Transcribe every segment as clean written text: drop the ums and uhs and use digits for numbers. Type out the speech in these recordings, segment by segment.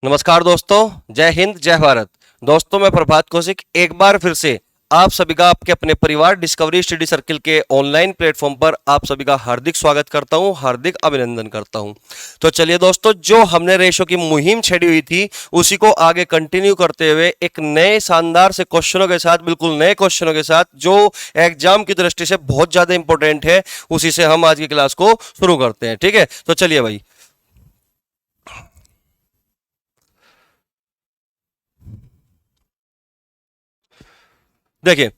नमस्कार दोस्तों, जय हिंद, जय भारत। दोस्तों, मैं प्रभात कौशिक एक बार फिर से आप सभी का आपके अपने परिवार डिस्कवरी स्टडी सर्किल के ऑनलाइन प्लेटफॉर्म पर आप सभी का हार्दिक स्वागत करता हूं, हार्दिक अभिनंदन करता हूं। तो चलिए दोस्तों, जो हमने रेशो की मुहिम छेड़ी हुई थी उसी को आगे कंटिन्यू करते हुए एक नए शानदार से क्वेश्चनों के साथ, बिल्कुल नए क्वेश्चनों के साथ जो एग्जाम की दृष्टि से बहुत ज्यादा इंपॉर्टेंट है, उसी से हम आज की क्लास को शुरू करते हैं। ठीक है, तो चलिए भाई। देखिए,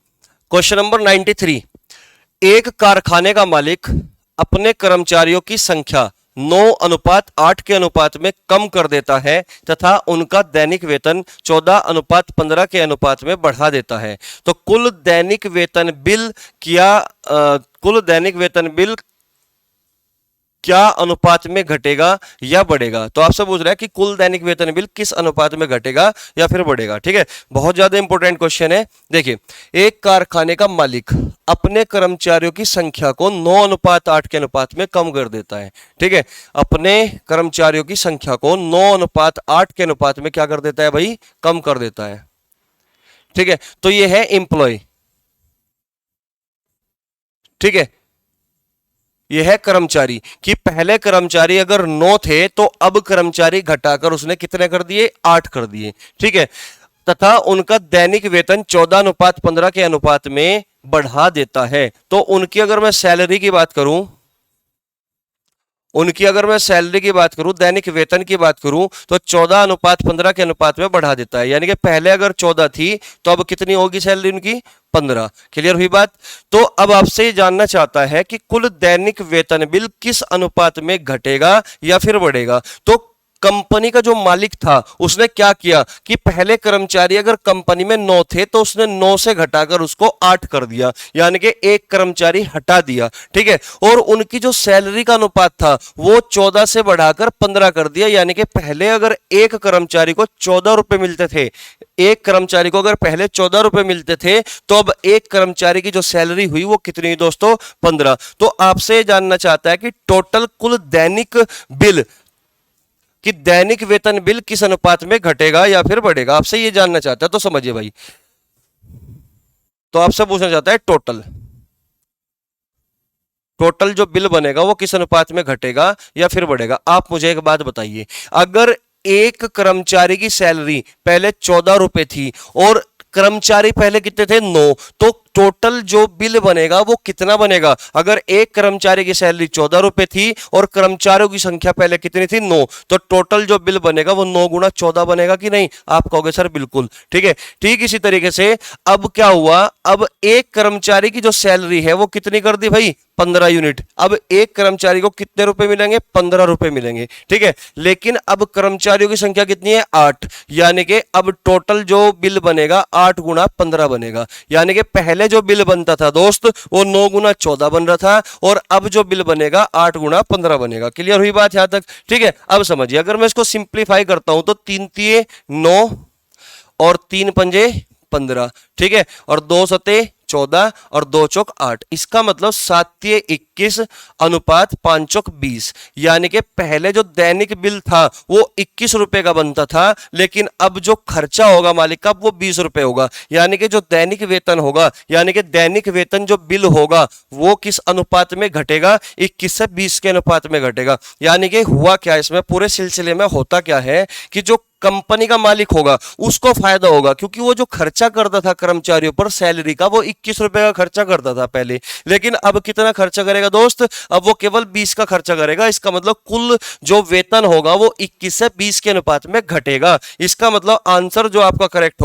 क्वेश्चन नंबर 93। एक कारखाने का मालिक अपने कर्मचारियों की संख्या 9:8 के अनुपात में कम कर देता है तथा उनका दैनिक वेतन 14:15 के अनुपात में बढ़ा देता है। तो कुल दैनिक वेतन बिल क्या अनुपात में घटेगा या बढ़ेगा? तो आपसे पूछ रहा है कि कुल दैनिक वेतन बिल किस अनुपात में घटेगा या फिर बढ़ेगा। ठीक है, बहुत ज्यादा इंपॉर्टेंट क्वेश्चन है। देखिए, एक कारखाने का मालिक अपने कर्मचारियों की संख्या को 9:8 के अनुपात में कम कर देता है। ठीक है, अपने कर्मचारियों की संख्या को 9:8 के अनुपात में क्या कर देता है भाई? कम कर देता है। ठीक है, तो ये है एम्प्लॉय। ठीक है, यह है कर्मचारी कि पहले कर्मचारी अगर 9 थे तो अब कर्मचारी घटाकर उसने कितने कर दिए? 8 कर दिए। ठीक है, तथा उनका दैनिक वेतन 14:15 के अनुपात में बढ़ा देता है। तो उनकी अगर मैं सैलरी की बात करूं, दैनिक वेतन की बात करूं, तो 14:15 के अनुपात में बढ़ा देता है। यानी कि पहले अगर 14 थी तो अब कितनी होगी सैलरी उनकी? 15। क्लियर हुई बात? तो अब आपसे ये जानना चाहता है कि कुल दैनिक वेतन बिल किस अनुपात में घटेगा या फिर बढ़ेगा। तो कंपनी का जो मालिक था उसने क्या किया कि पहले कर्मचारी अगर कंपनी में 9 थे तो उसने 9 से घटाकर उसको 8 कर दिया, यानी कि एक कर्मचारी हटा दिया। ठीक है, और उनकी जो सैलरी का अनुपात था वो 14 से बढ़ाकर 15 कर दिया। यानी कि पहले अगर एक कर्मचारी को 14 रुपए मिलते थे, एक कर्मचारी को अगर पहले 14 रुपए मिलते थे, तो अब एक कर्मचारी की जो सैलरी हुई वो कितनी हुई दोस्तों? 15। तो आपसे जानना चाहता है कि टोटल कुल दैनिक बिल कि दैनिक वेतन बिल किस अनुपात में घटेगा या फिर बढ़ेगा। आपसे ये जानना चाहता है, तो समझिए भाई। तो आपसे पूछना चाहता है टोटल जो बिल बनेगा वो किस अनुपात में घटेगा या फिर बढ़ेगा। आप मुझे एक बात बताइए, अगर एक कर्मचारी की सैलरी पहले 14 रुपए थी और कर्मचारी पहले कितने थे? 9, तो टोटल जो बिल बनेगा वो कितना बनेगा? अगर एक कर्मचारी की सैलरी 14 रुपए थी और कर्मचारियों की संख्या पहले कितनी थी? 9, तो टोटल जो बिल बनेगा वो 9 गुणा 14 बनेगा कि नहीं? आप कहोगे सर बिल्कुल। ठीक है, ठीक इसी तरीके से अब क्या हुआ, अब एक कर्मचारी की जो सैलरी है वो कितनी कर दी भाई? 15 यूनिट। अब एक कर्मचारी को कितने रुपए मिलेंगे? 15 रुपए मिलेंगे। ठीक है, लेकिन अब कर्मचारियों की संख्या कितनी है? 8। यानी कि अब टोटल जो बिल बनेगा 8 गुणा 15 बनेगा। यानी कि पहले जो बिल बनता था दोस्त वो 9 गुणा 14 बन रहा था और अब जो बिल बनेगा 8 गुणा 15 बनेगा। क्लियर हुई बात यहां तक? ठीक है, अब समझिए, अगर मैं इसको सिंप्लीफाई करता हूं तो 3 तिये 9 और 3 पंजे 15। ठीक है, और 2 सते 14 और 2 चौक 8। इसका मतलब 7 तिये 21 अनुपात 5 चौक 20। यानी कि पहले जो दैनिक बिल था वो 21 रुपए का बनता था, लेकिन अब जो खर्चा होगा मालिक का वो 20 रुपए होगा। यानी कि जो दैनिक वेतन होगा, यानी कि दैनिक वेतन जो बिल होगा वो किस अनुपात में घटेगा? 21 से 20 के अनुपात में घटेगा। यानी कि हुआ क्या, इसमें पूरे सिलसिले में होता क्या है कि जो कंपनी का मालिक होगा उसको फायदा होगा, क्योंकि वो जो खर्चा करता था कर्मचारियों पर सैलरी का, वो 21 रुपए का खर्चा करता था पहले, लेकिन अब कितना खर्चा करेगा दोस्त? अब वो केवल 20 का खर्चा करेगा। इसका मतलब कुल जो वेतन होगा वो 21 से 20 के अनुपात में घटेगा। इसका मतलब आंसर जो आपका करेक्ट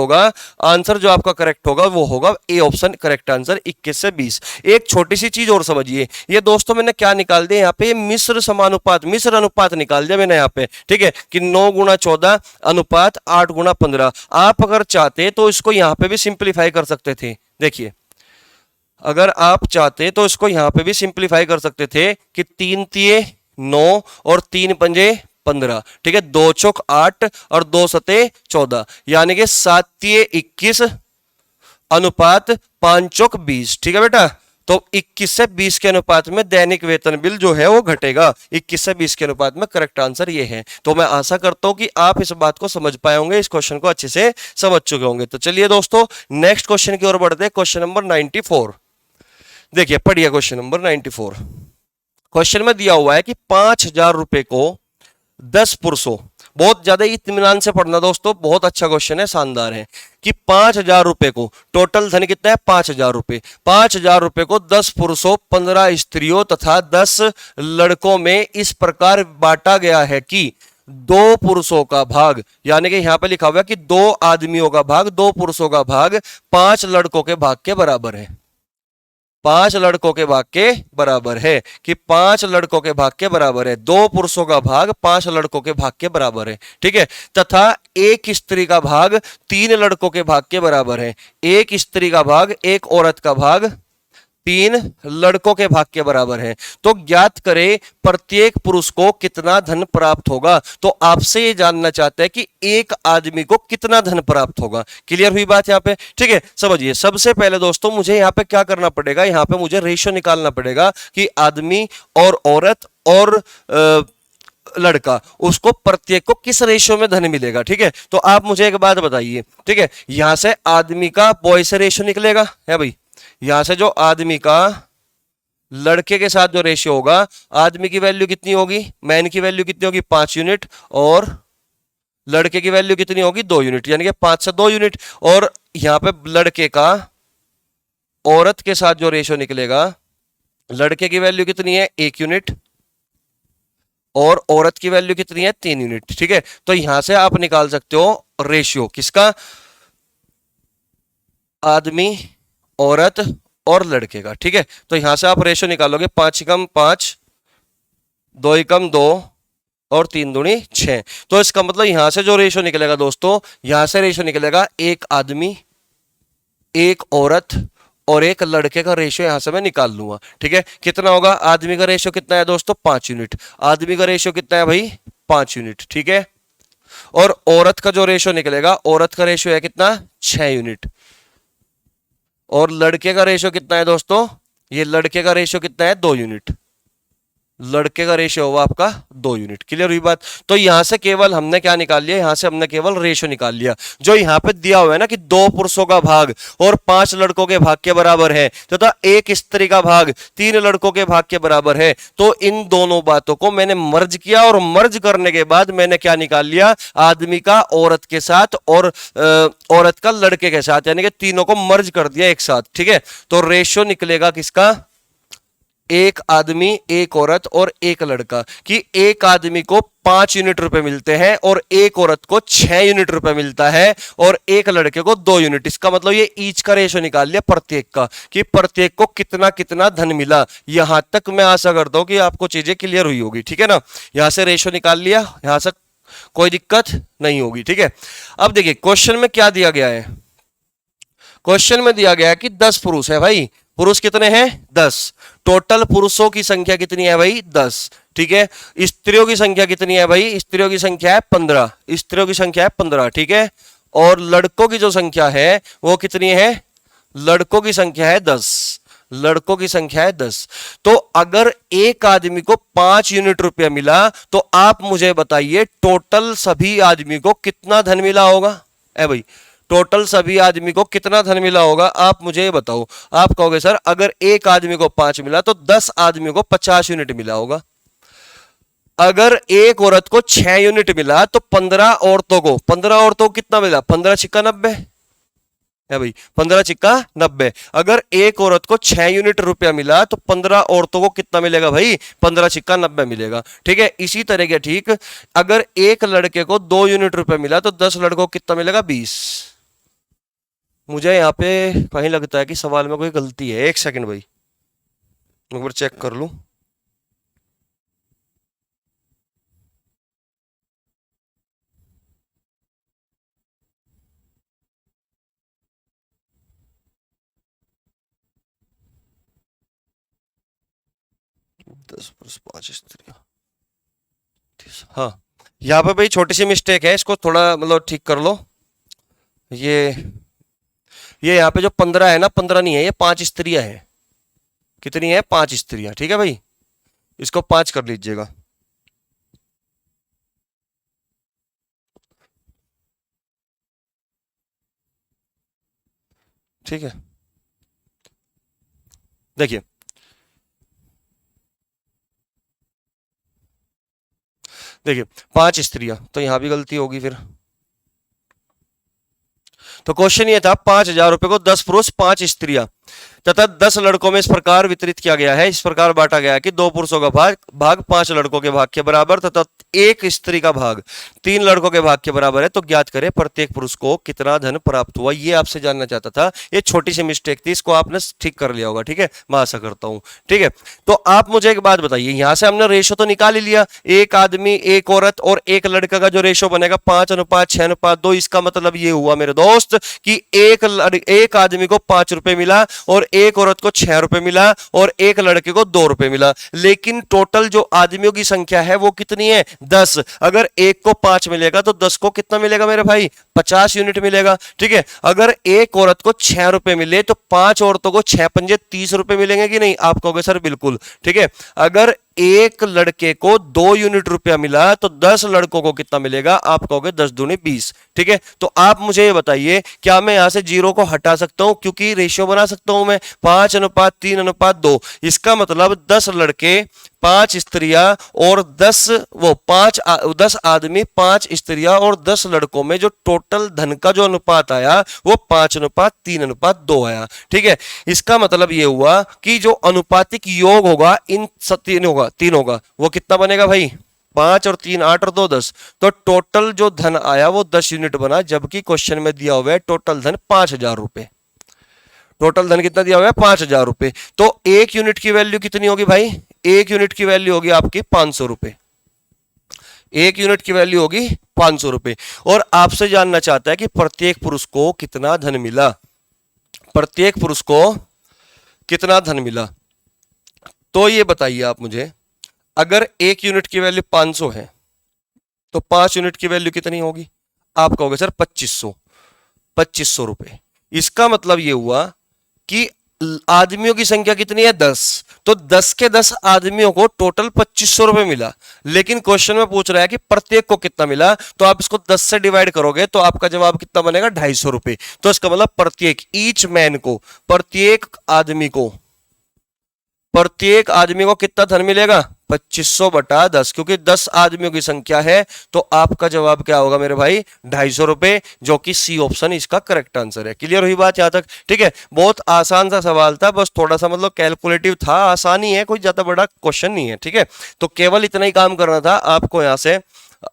होगा वो होगा ए ऑप्शन करेक्ट आंसर, 21 से 20। एक छोटी सी चीज और समझिए, ये दोस्तों मैंने क्या निकाल दिया यहाँ पे? मिश्र समानुपात, मिश्र अनुपात निकाल दिया मैंने यहाँ पे। ठीक है, कि 9 गुणा 14 अनुपात 8 गुणा 15। आप अगर चाहते तो इसको यहां पे भी सिंप्लीफाई कर सकते थे। देखिए, अगर आप चाहते तो इसको यहां पे भी सिंप्लीफाई कर सकते थे कि 3 तिये 9 और 3 पंजे 15। ठीक है, 2 चौक 8 और 2 सते 14। यानी कि 7 तिये 21 अनुपात 5 चौक 20। ठीक है बेटा, तो 21 से 20 के अनुपात में दैनिक वेतन बिल जो है वो घटेगा। 21 से 20 के अनुपात में करेक्ट आंसर ये है। तो मैं आशा करता हूं कि आप इस बात को समझ पाए होंगे, इस क्वेश्चन को अच्छे से समझ चुके होंगे। तो चलिए दोस्तों नेक्स्ट क्वेश्चन की ओर बढ़ते हैं। Question number 94। देखिए पढ़िए क्वेश्चन नंबर 94। क्वेश्चन में दिया हुआ है कि 5,000 रुपए को 10 पुरुषों, बहुत ज्यादा इत्मीनान से पढ़ना दोस्तों, बहुत अच्छा क्वेश्चन है, शानदार है, कि 5,000 रुपए को, टोटल धन कितना है 5,000 रुपए, 5,000 रुपए को 10 पुरुषों 15 स्त्रियों तथा 10 लड़कों में इस प्रकार बांटा गया है कि 2 पुरुषों का भाग, यानी कि यहां पे लिखा हुआ है कि 2 आदमियों का भाग 2 पुरुषों का भाग 5 लड़कों के भाग के बराबर है। 5 लड़कों के भाग के बराबर है, कि 5 लड़कों के भाग के बराबर है। 2 पुरुषों का भाग 5 लड़कों के भाग के बराबर है, ठीक है। तथा एक स्त्री का भाग 3 लड़कों के भाग के बराबर है। एक स्त्री का भाग, एक औरत का भाग 3 लड़कों के भाग के बराबर है। तो ज्ञात करें प्रत्येक पुरुष को कितना धन प्राप्त होगा। तो आपसे ये जानना चाहते हैं कि एक आदमी को कितना धन प्राप्त होगा। क्लियर हुई बात यहाँ पे, ठीक है। समझिए, सबसे पहले दोस्तों मुझे यहाँ पे क्या करना पड़ेगा, यहाँ पे मुझे रेशियो निकालना पड़ेगा कि आदमी और औरत और लड़का, उसको प्रत्येक को किस रेशियो में धन मिलेगा, ठीक है। तो आप मुझे एक बात बताइए, ठीक है, यहां से आदमी का बॉय से रेशियो निकलेगा है भाई, यहां से जो आदमी का लड़के के साथ जो रेशियो होगा, आदमी की वैल्यू कितनी होगी, मैन की वैल्यू कितनी होगी 5 यूनिट, और लड़के की वैल्यू कितनी होगी 2 यूनिट, यानी कि 5 से 2 यूनिट। और यहां पे लड़के का औरत के साथ जो रेशियो निकलेगा, लड़के की वैल्यू कितनी है 1 यूनिट, और औरत की वैल्यू कितनी है 3 यूनिट, ठीक है। तो यहां से आप निकाल सकते हो रेशियो किसका, आदमी, औरत और लड़के का, ठीक है। तो यहां से आप रेशियो निकालोगे, 5 कम 5, 2 कम 2 और 3 दूनी 6। तो इसका मतलब यहां से जो रेशियो निकलेगा दोस्तों, यहां से रेशियो निकलेगा एक आदमी, एक औरत और एक लड़के का रेशियो यहां से मैं निकाल लूंगा, ठीक है। कितना होगा, आदमी का रेशियो कितना है दोस्तों 5 यूनिट, आदमी का रेशियो कितना है भाई 5 यूनिट, ठीक है। और औरत का जो रेशियो निकलेगा, औरत का रेशियो है कितना 6 यूनिट, और लड़के का रेशियो कितना है दोस्तों, ये लड़के का रेशियो कितना है 2 यूनिट, लड़के का रेशियो होगा आपका 2 यूनिट। क्लियर हुई बात। तो यहां से केवल हमने क्या निकाल लिया, यहां से हमने केवल रेशियो निकाल लिया। जो यहां पे दिया हुआ है ना कि 2 पुरुषों का भाग और 5 लड़कों के भाग के बराबर है, तथा एक स्त्री का भाग 3 लड़कों के भाग के बराबर है, तो इन दोनों बातों को मैंने मर्ज किया, और मर्ज करने के बाद मैंने क्या निकाल लिया, आदमी का औरत के साथ और औरत का लड़के के साथ, यानी कि तीनों को मर्ज कर दिया एक साथ, ठीक है। तो रेशियो निकलेगा किसका, एक आदमी, एक औरत और एक लड़का, कि एक आदमी को 5 यूनिट रुपए मिलते हैं और एक औरत को 6 यूनिट रुपए मिलता है और एक लड़के को 2 यूनिट। इसका मतलब ये ईच का रेशो निकाल लिया प्रत्येक का, कि प्रत्येक को कितना कितना धन मिला। यहां तक मैं आशा करता हूं कि आपको चीजें क्लियर हुई होगी, ठीक है ना। यहां से रेशो निकाल लिया, यहां से कोई दिक्कत नहीं होगी, ठीक है। अब देखिए क्वेश्चन में क्या दिया गया है, क्वेश्चन में दिया गया है कि 10 पुरुष है भाई, पुरुष कितने हैं 10, टोटल पुरुषों की संख्या कितनी है भाई 10, ठीक है। स्त्रियों की संख्या कितनी है भाई, स्त्रियों की संख्या है 15, स्त्रियों की संख्या है 15, ठीक है। और लड़कों की जो संख्या है वो कितनी है, लड़कों की संख्या है 10, लड़कों की संख्या है 10। तो अगर एक आदमी को 5 यूनिट रुपया मिला, तो आप मुझे बताइए टोटल सभी आदमी को कितना धन मिला होगा, है भाई, टोटल सभी आदमी को कितना धन मिला होगा, आप मुझे ये बताओ। आप कहोगे सर अगर एक आदमी को 5 मिला तो 10 आदमी को 50 यूनिट मिला होगा। अगर एक औरत को 6 यूनिट मिला तो 15 औरतों को, 15 औरतों को कितना मिला, 15 छिक्का 90 है भाई, 15 छिक्का 90। अगर एक औरत को 6 यूनिट रुपया मिला तो 15 औरतों को कितना मिलेगा भाई, 15 छिक्का 90 मिलेगा, ठीक है। इसी तरह के ठीक, अगर एक लड़के को 2 यूनिट रुपया मिला तो 10 लड़कों को कितना मिलेगा 20। मुझे यहाँ पे कहीं लगता है कि सवाल में कोई गलती है, एक सेकंड भाई, एक बार चेक कर लूं। दस प्लस 5 स्त्रियां, हाँ यहाँ पे भाई छोटी सी मिस्टेक है, इसको थोड़ा मतलब ठीक कर लो। ये यहाँ पे जो 15 है ना, 15 नहीं है, ये 5 स्त्रियां हैं, कितनी है? 5 स्त्रियां। ठीक है भाई, इसको 5 कर लीजिएगा। ठीक है, देखिए देखिए 5 स्त्रियां, तो यहां भी गलती होगी फिर। तो क्वेश्चन ये था 5,000 रुपए को 10 पुरुष 5 स्त्रियां तथा 10 लड़कों में इस प्रकार वितरित किया गया है, इस प्रकार बांटा गया है कि 2 पुरुषों का भाग 5 लड़कों के भाग के बराबर तथा 1 स्त्री का भाग 3 लड़कों के भाग के बराबर है। तो ज्ञात करें प्रत्येक पुरुष को कितना धन प्राप्त हुआ। ये आपसे जानना चाहता था। ये छोटी सी मिस्टेक थी, इसको आपने ठीक कर लिया होगा। ठीक है, मैं आशा करता हूं। ठीक है, तो आप मुझे एक बात बताइए, यहां से हमने रेशो तो निकाल ही लिया, एक आदमी, एक औरत और एक लड़का का जो रेशो बनेगा 5:6:2। इसका मतलब ये हुआ मेरे दोस्त कि एक आदमी को 5 रुपए मिला और एक औरत को 6 रुपए मिला और एक लड़के को 2 रुपए मिला। लेकिन टोटल जो आदमियों की संख्या है वो कितनी है? 10। अगर एक को 5 मिलेगा तो 10 को कितना मिलेगा मेरे भाई? 50 यूनिट मिलेगा। ठीक है, अगर एक औरत को 6 रुपए मिले तो 5 औरतों को 6 पंजे 30 रुपए मिलेंगे कि नहीं? आप कहोगे सर बिल्कुल। ठीक है, अगर एक लड़के को 2 यूनिट रुपया मिला तो 10 लड़कों को कितना मिलेगा? आप कहोगे 10 दूनी 20। ठीक है, तो आप मुझे ये बताइए, क्या मैं यहां से 0 को हटा सकता हूं? क्योंकि रेशियो बना सकता हूं मैं 5:3:2। इसका मतलब 10 लड़के 5 स्त्रियां और 10 आदमी 5 स्त्रियां और 10 लड़कों में जो टोटल धन का जो अनुपात आया वो 5:3:2 आया। ठीक है, इसका मतलब ये हुआ कि जो अनुपातिक योग होगा इन तीन होगा वो कितना बनेगा भाई? 5 और 3 8 और 2 10। तो टोटल जो धन आया वो 10 यूनिट बना, जबकि क्वेश्चन में दिया हुआ है टोटल धन 5,000 रुपए। टोटल धन कितना दिया हुआ है? 5,000 रुपए। तो एक यूनिट की वैल्यू कितनी होगी भाई? एक यूनिट की वैल्यू होगी आपकी 500 रुपए। एक यूनिट की वैल्यू होगी 500 रुपए। और आपसे जानना चाहता है कि प्रत्येक पुरुष को कितना धन मिला। प्रत्येक पुरुष को कितना धन मिला, तो ये बताइए आप मुझे। अगर एक यूनिट की वैल्यू 500 है तो 5 यूनिट की वैल्यू कितनी होगी? आप कहोगे सर 2500 रुपए। इसका मतलब ये हुआ कि आदमियों की संख्या कितनी है? 10। तो 10 के 10 आदमियों को टोटल 2500 रुपए मिला। लेकिन क्वेश्चन में पूछ रहा है कि प्रत्येक को कितना मिला, तो आप इसको 10 से डिवाइड करोगे तो आपका जवाब कितना बनेगा? 250 रुपए। तो इसका मतलब प्रत्येक ईच मैन को, प्रत्येक आदमी को कितना धन मिलेगा? 2500/10। क्योंकि 10 आदमियों की संख्या है तो आपका जवाब क्या होगा मेरे भाई? 250 रुपए, जो कि सी ऑप्शन इसका करेक्ट आंसर है। क्लियर हुई बात यहां तक? ठीक है, बहुत आसान सा सवाल था, बस थोड़ा सा मतलब कैलकुलेटिव था, आसानी है, कोई ज्यादा बड़ा क्वेश्चन नहीं है। ठीक है, तो केवल इतना ही काम करना था आपको। यहां से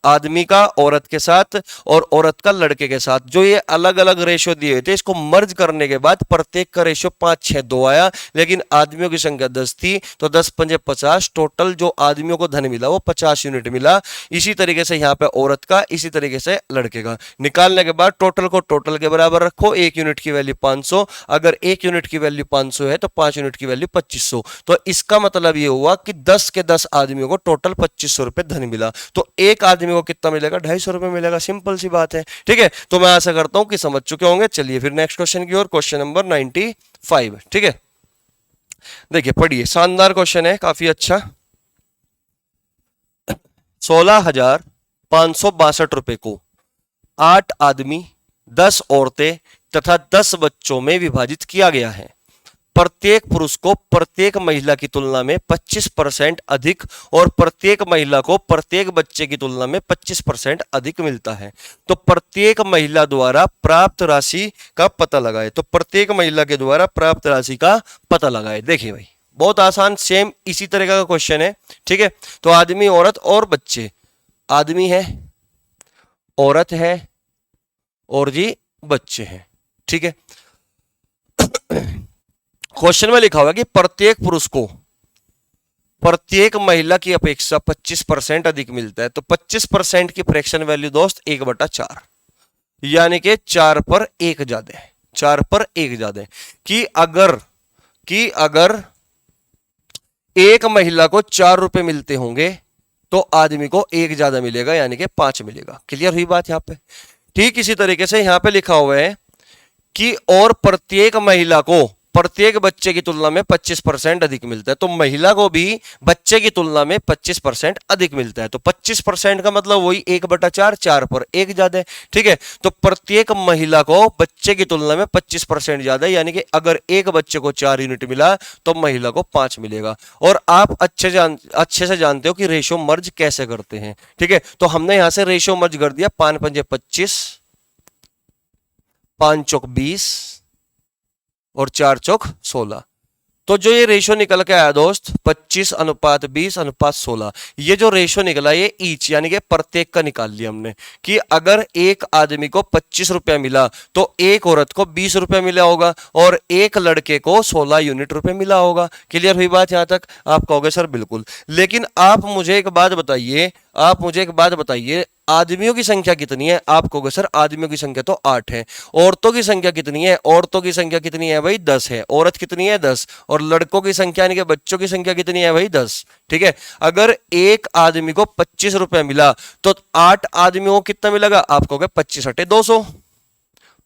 आदमी का औरत के साथ और औरत का लड़के के साथ जो ये अलग अलग रेशियो दिए हुए थे, इसको मर्ज करने के बाद प्रत्येक का रेशियो 5:6:2 आया। लेकिन आदमियों की संख्या 10 थी तो 10 पंजे 50। टोटल जो आदमियों को धन मिला वो 50 यूनिट मिला। इसी तरीके से यहाँ पे औरत का, इसी तरीके से लड़के का निकालने के बाद टोटल को टोटल के बराबर रखो। एक यूनिट की वैल्यू 500। अगर एक यूनिट की वैल्यू 500 है तो 5 यूनिट की वैल्यू 2500। तो इसका मतलब ये हुआ कि 10 के 10 आदमियों को टोटल 2500 रुपए धन मिला। तो एक आदमी को कितना मिलेगा? 250 रुपए मिलेगा। सिंपल सी बात है। ठीक है, तो मैं आशा करता हूं कि समझ चुके होंगे। चलिए फिर नेक्स्ट क्वेश्चन की ओर, क्वेश्चन नंबर 95। ठीक है, देखिए पढ़िए, शानदार क्वेश्चन है, काफी अच्छा। 16,562 रुपए को 8 आदमी, 10 औरतें तथा 10 बच्चों में विभाजित किया गया है। प्रत्येक पुरुष को प्रत्येक महिला की तुलना में 25% अधिक और प्रत्येक महिला को प्रत्येक बच्चे की तुलना में 25% अधिक मिलता है। तो प्रत्येक महिला द्वारा प्राप्त राशि का पता लगाए। तो प्रत्येक महिला के द्वारा प्राप्त राशि का पता लगाए। देखिए भाई, बहुत आसान, सेम इसी तरह का क्वेश्चन है। ठीक है, तो आदमी, औरत और बच्चे। आदमी है, औरत है और जी बच्चे हैं। ठीक है, क्वेश्चन में लिखा हुआ कि प्रत्येक पुरुष को प्रत्येक महिला की अपेक्षा 25% अधिक मिलता है। तो 25% की फ्रैक्शन वैल्यू दोस्त 1/4, यानी कि 4 पर 1 ज्यादा है। 4 पर 1 ज्यादा कि अगर एक महिला को 4 रुपए मिलते होंगे तो आदमी को 1 ज्यादा मिलेगा, यानी कि 5 मिलेगा। क्लियर हुई बात यहां पे? ठीक इसी तरीके से यहां पे लिखा हुआ है कि और प्रत्येक महिला को प्रत्येक बच्चे की तुलना में 25% अधिक मिलता है, तो महिला को भी बच्चे की तुलना में 25% अधिक मिलता है। तो 25% का मतलब वही 1/4, 4 पर 1 ज्यादा है। ठीक है, तो प्रत्येक महिला को बच्चे की तुलना में 25% ज्यादा है, यानी कि अगर एक बच्चे को 4 यूनिट मिला तो महिला को 5 मिलेगा। और आप अच्छे से जानते हो कि रेशो मर्ज कैसे करते हैं। ठीक है, तो हमने यहां से रेशो मर्ज कर दिया, 5 पंजे 25, 5 चौक 20 और 4 चौक 16। तो जो ये रेशो निकल के आया दोस्त 25:20:16, ये जो रेशो निकला ये ईच यानी कि प्रत्येक का निकाल लिया हमने कि अगर एक आदमी को 25 रुपया मिला तो एक औरत को 20 रुपया मिला होगा और एक लड़के को 16 यूनिट रुपए मिला होगा। क्लियर हुई बात यहां तक? आप कहोगे सर बिल्कुल, लेकिन आप मुझे एक बात बताइए, आदमियों की संख्या कितनी है? आप कहोगे सर आदमियों की संख्या तो 8 है। औरतों की संख्या कितनी है? औरतों की संख्या कितनी है भाई? 10 है। औरत कितनी है? 10। और लड़कों की संख्या यानी कि बच्चों की संख्या कितनी है भाई? 10। ठीक है, अगर एक आदमी को 25 रुपया मिला तो 8 आदमियों को कितना मिलेगा? आप कहोगे 25/200,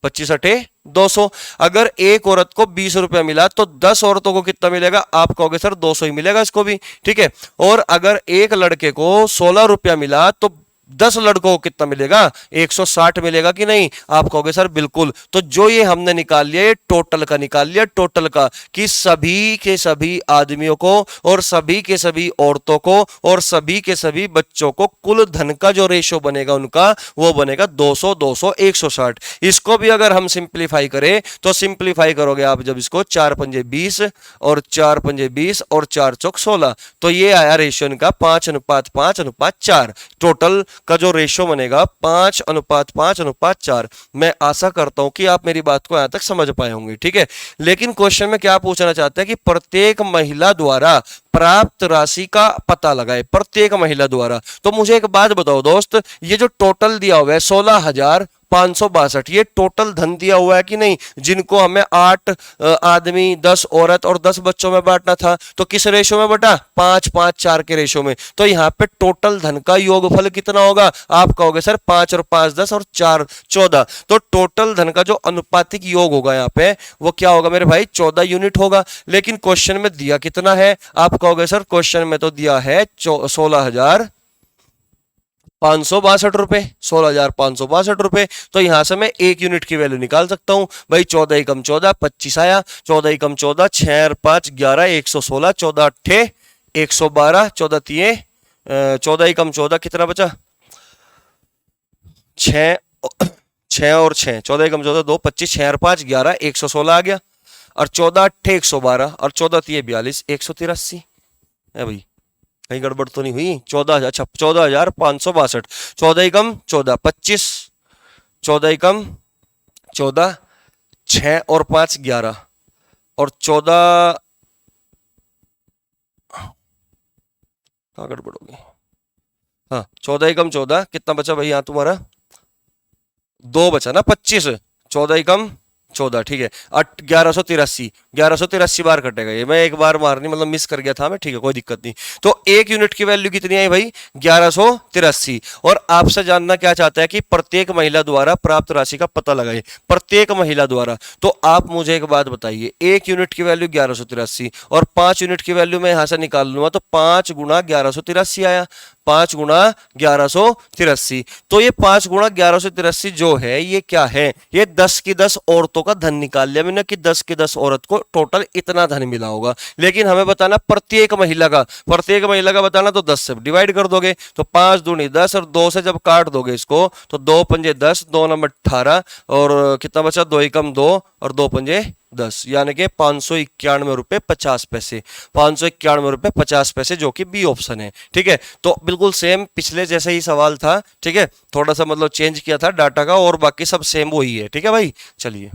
25/200। अगर एक औरत को 20 रुपया मिला तो 10 औरतों को कितना मिलेगा? आप कहोगे सर 200 ही मिलेगा इसको भी। ठीक है, और अगर एक लड़के को 16 रुपया मिला तो 10 लड़कों को कितना मिलेगा? 160 मिलेगा कि नहीं? आप कहोगे सर बिल्कुल। तो जो ये हमने निकाल लिया, ये टोटल का निकाल लिया, टोटल का, कि सभी के सभी आदमियों को और सभी के सभी औरतों को और सभी के सभी बच्चों को कुल धन का जो रेशो बनेगा उनका, वो बनेगा 200, 200, 160। इसको भी अगर हम सिंप्लीफाई करें तो सिंप्लीफाई करोगे आप जब इसको 4 पंजे 20 और 4 पंजे 20 और 4 चौक 16, तो ये आया रेशो इनका 5:5:4। टोटल का जो रेशो बनेगा 5:5:4। मैं आशा करता हूं कि आप मेरी बात को यहां तक समझ पाए होंगे। ठीक है, लेकिन क्वेश्चन में क्या पूछना चाहते हैं कि प्रत्येक महिला द्वारा प्राप्त राशि का पता लगाए, प्रत्येक महिला द्वारा। तो मुझे एक बात बताओ दोस्त, ये जो टोटल दिया हुआ है 16,562, ये टोटल धन दिया हुआ है कि नहीं? जिनको हमें 8 आदमी, 10 औरत और 10 बच्चों में बांटना था, तो किस रेशो में बटा? 5:5:4 के रेशो में। तो यहाँ पे टोटल धन का योगफल कितना होगा? आप कहोगे सर 5 और 5 10 और 4 14। तो टोटल धन का जो अनुपातिक योग होगा यहाँ पे वो क्या होगा मेरे भाई? 14 यूनिट होगा। लेकिन क्वेश्चन में दिया कितना है? आप कहोगे सर क्वेश्चन में तो दिया है 16,562 रुपए, 16,562 रुपए। तो यहां से मैं एक यूनिट की वैल्यू निकाल सकता हूं भाई। 14 एकम 14, 25 आया। 14 एकम 14, 6 और 5 11, 116, 14 अट्ठे 112, 14 तिये 14 एकम 14 कितना बचा? 6 और 6, 14 एकम 14 2, 25, 6 और 5 11, 116 आ गया। और 14 अट्ठे 112 और 14 तिये 42, 183 है भाई। कहीं गड़बड़ तो नहीं हुई? 14,000, अच्छा 14,562। 14 एकम 14, 25, 14 एकम 14, 6 और 5 11 और 14, कहाँ गड़बड़ होगी? हाँ 14 एकम 14 कितना बचा भाई यहाँ तुम्हारा? 2 बचा ना, 25, 14 एकम 14। ठीक है, 1183 बार कटेगा ये। मैं एक बार मारनी मतलब मिस कर गया था मैं। ठीक है, कोई दिक्कत नहीं। तो एक यूनिट की वैल्यू कितनी आई भाई? 1183। और आपसे जानना क्या चाहता है कि प्रत्येक महिला द्वारा प्राप्त राशि का पता लगाए, प्रत्येक महिला द्वारा। तो आप मुझे एक बात बताइए, एक यूनिट की वैल्यू 1183 और 5 यूनिट की वैल्यू मैं यहां से निकाल लूंगा तो 5 गुणा 1183 आया। 5 गुणा 1183। तो ये 5 गुणा 1183 जो है ये क्या है? ये 10 की 10 औरतों का धन निकाल लिया मैंने कि 10 की 10 औरत को टोटल इतना धन मिला होगा। लेकिन हमें बताना प्रत्येक महिला का, प्रत्येक महिला का बताना तो 10 से डिवाइड कर दोगे तो 5 दूनी 10 और 2 से जब काट दोगे इसको तो 2 पंजे 10, 2 नंबर 18 और कितना बचा? 2 एकम 2 और 2 पंजे 10, यानी कि 591 रुपए 50 पैसे, 591 रुपए 50 पैसे, जो कि बी ऑप्शन है। ठीक है, तो बिल्कुल सेम पिछले जैसे ही सवाल था। ठीक है, थोड़ा सा मतलब चेंज किया था डाटा का और बाकी सब सेम वही है। ठीक है भाई, चलिए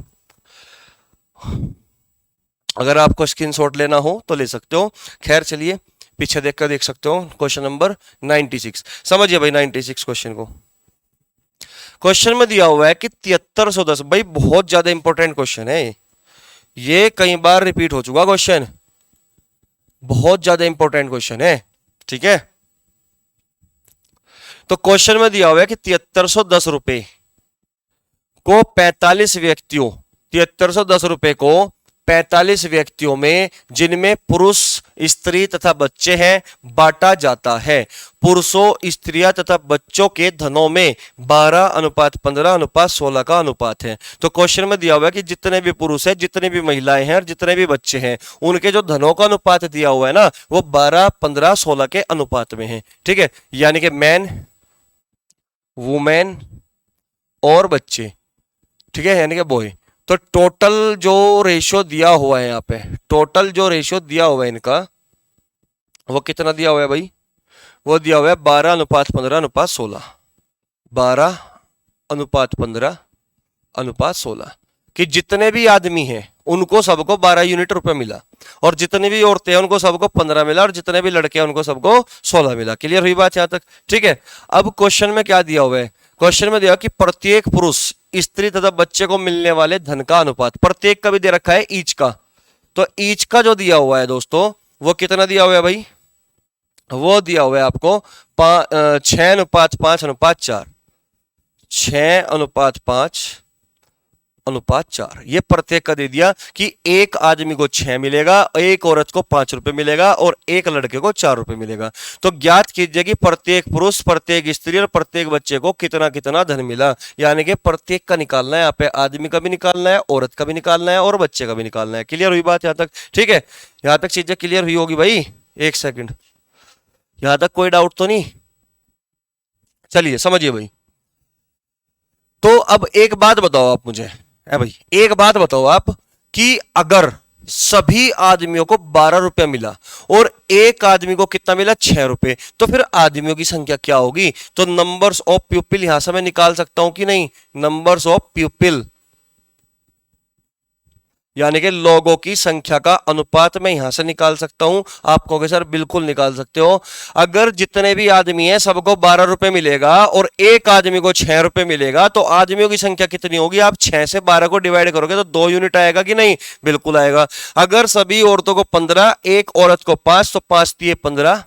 अगर आपको स्क्रीनशॉट लेना हो तो ले सकते हो। खैर चलिए पीछे देखकर देख सकते हो। क्वेश्चन नंबर 96 समझिए भाई। 96 क्वेश्चन को, क्वेश्चन में दिया हुआ है कि 7310। भाई बहुत ज्यादा इंपॉर्टेंट क्वेश्चन है ये, कई बार रिपीट हो चुका क्वेश्चन, बहुत ज्यादा इंपॉर्टेंट क्वेश्चन है। ठीक है, तो क्वेश्चन में दिया हुआ है कि 7310 रुपए को 45 व्यक्तियों, 7310 रुपए को 45 व्यक्तियों में जिनमें पुरुष, स्त्री तथा बच्चे हैं बांटा जाता है। पुरुषों, स्त्रियां तथा बच्चों के धनों में 12:15:16 का अनुपात है। तो क्वेश्चन में दिया हुआ है कि जितने भी पुरुष हैं, जितने भी महिलाएं हैं और जितने भी बच्चे हैं, उनके जो धनों का अनुपात दिया हुआ है ना, वो 12:15:16 के अनुपात में है। ठीक है, यानी कि मैन, वुमेन और बच्चे, ठीक है, यानी कि बॉय। तो टोटल जो रेशियो दिया हुआ है यहाँ पे, टोटल जो रेशियो दिया हुआ है इनका, वो कितना दिया हुआ है भाई? वो दिया हुआ है 12:15:16, 12:15:16, कि जितने भी आदमी हैं उनको सबको 12 यूनिट रुपए मिला, और जितनी भी औरतें हैं उनको सबको 15 मिला, और जितने भी लड़के हैं उनको सबको 16 मिला। क्लियर हुई बात यहां तक? ठीक है। अब क्वेश्चन में क्या दिया हुआ है? क्वेश्चन में दिया कि प्रत्येक पुरुष, स्त्री तथा बच्चे को मिलने वाले धन का अनुपात, प्रत्येक का भी दे रखा है ईच का। तो ईच का जो दिया हुआ है दोस्तों, वो कितना दिया हुआ है भाई? वो दिया हुआ है आपको 6:5:4, 6:5:4, ये प्रत्येक का दे दिया कि एक आदमी को 6 मिलेगा, एक औरत को 5 रुपए मिलेगा और एक लड़के को 4 रुपए मिलेगा। तो ज्ञात कीजिए कि प्रत्येक पुरुष, प्रत्येक स्त्री और प्रत्येक बच्चे को कितना कितना धन मिला। यानी कि प्रत्येक का निकालना है, यहाँ पे आदमी का भी निकालना है, औरत का भी निकालना है और बच्चे का भी निकालना है। क्लियर हुई बात यहां तक? ठीक है, यहां तक चीजें क्लियर हुई होगी भाई? एक सेकेंड, यहां तक कोई डाउट तो नहीं? चलिए समझिए भाई। तो अब एक बात बताओ आप मुझे, है भाई, एक बात बताओ आप कि अगर सभी आदमियों को 12 रुपया मिला और एक आदमी को कितना मिला? 6 रुपए, तो फिर आदमियों की संख्या क्या होगी? तो नंबर्स ऑफ पीपल यहां से मैं निकाल सकता हूं कि नहीं? नंबर्स ऑफ पीपल, यानी कि लोगों की संख्या का अनुपात मैं यहां से निकाल सकता हूं। आप कहोगे सर बिल्कुल निकाल सकते हो। अगर जितने भी आदमी हैं सबको 12 रुपए मिलेगा और एक आदमी को 6 रुपए मिलेगा, तो आदमियों की संख्या कितनी होगी? आप 6 से 12 को डिवाइड करोगे तो 2 यूनिट आएगा कि नहीं? बिल्कुल आएगा। अगर सभी औरतों को 15, एक औरत को 5, तो 5 × 15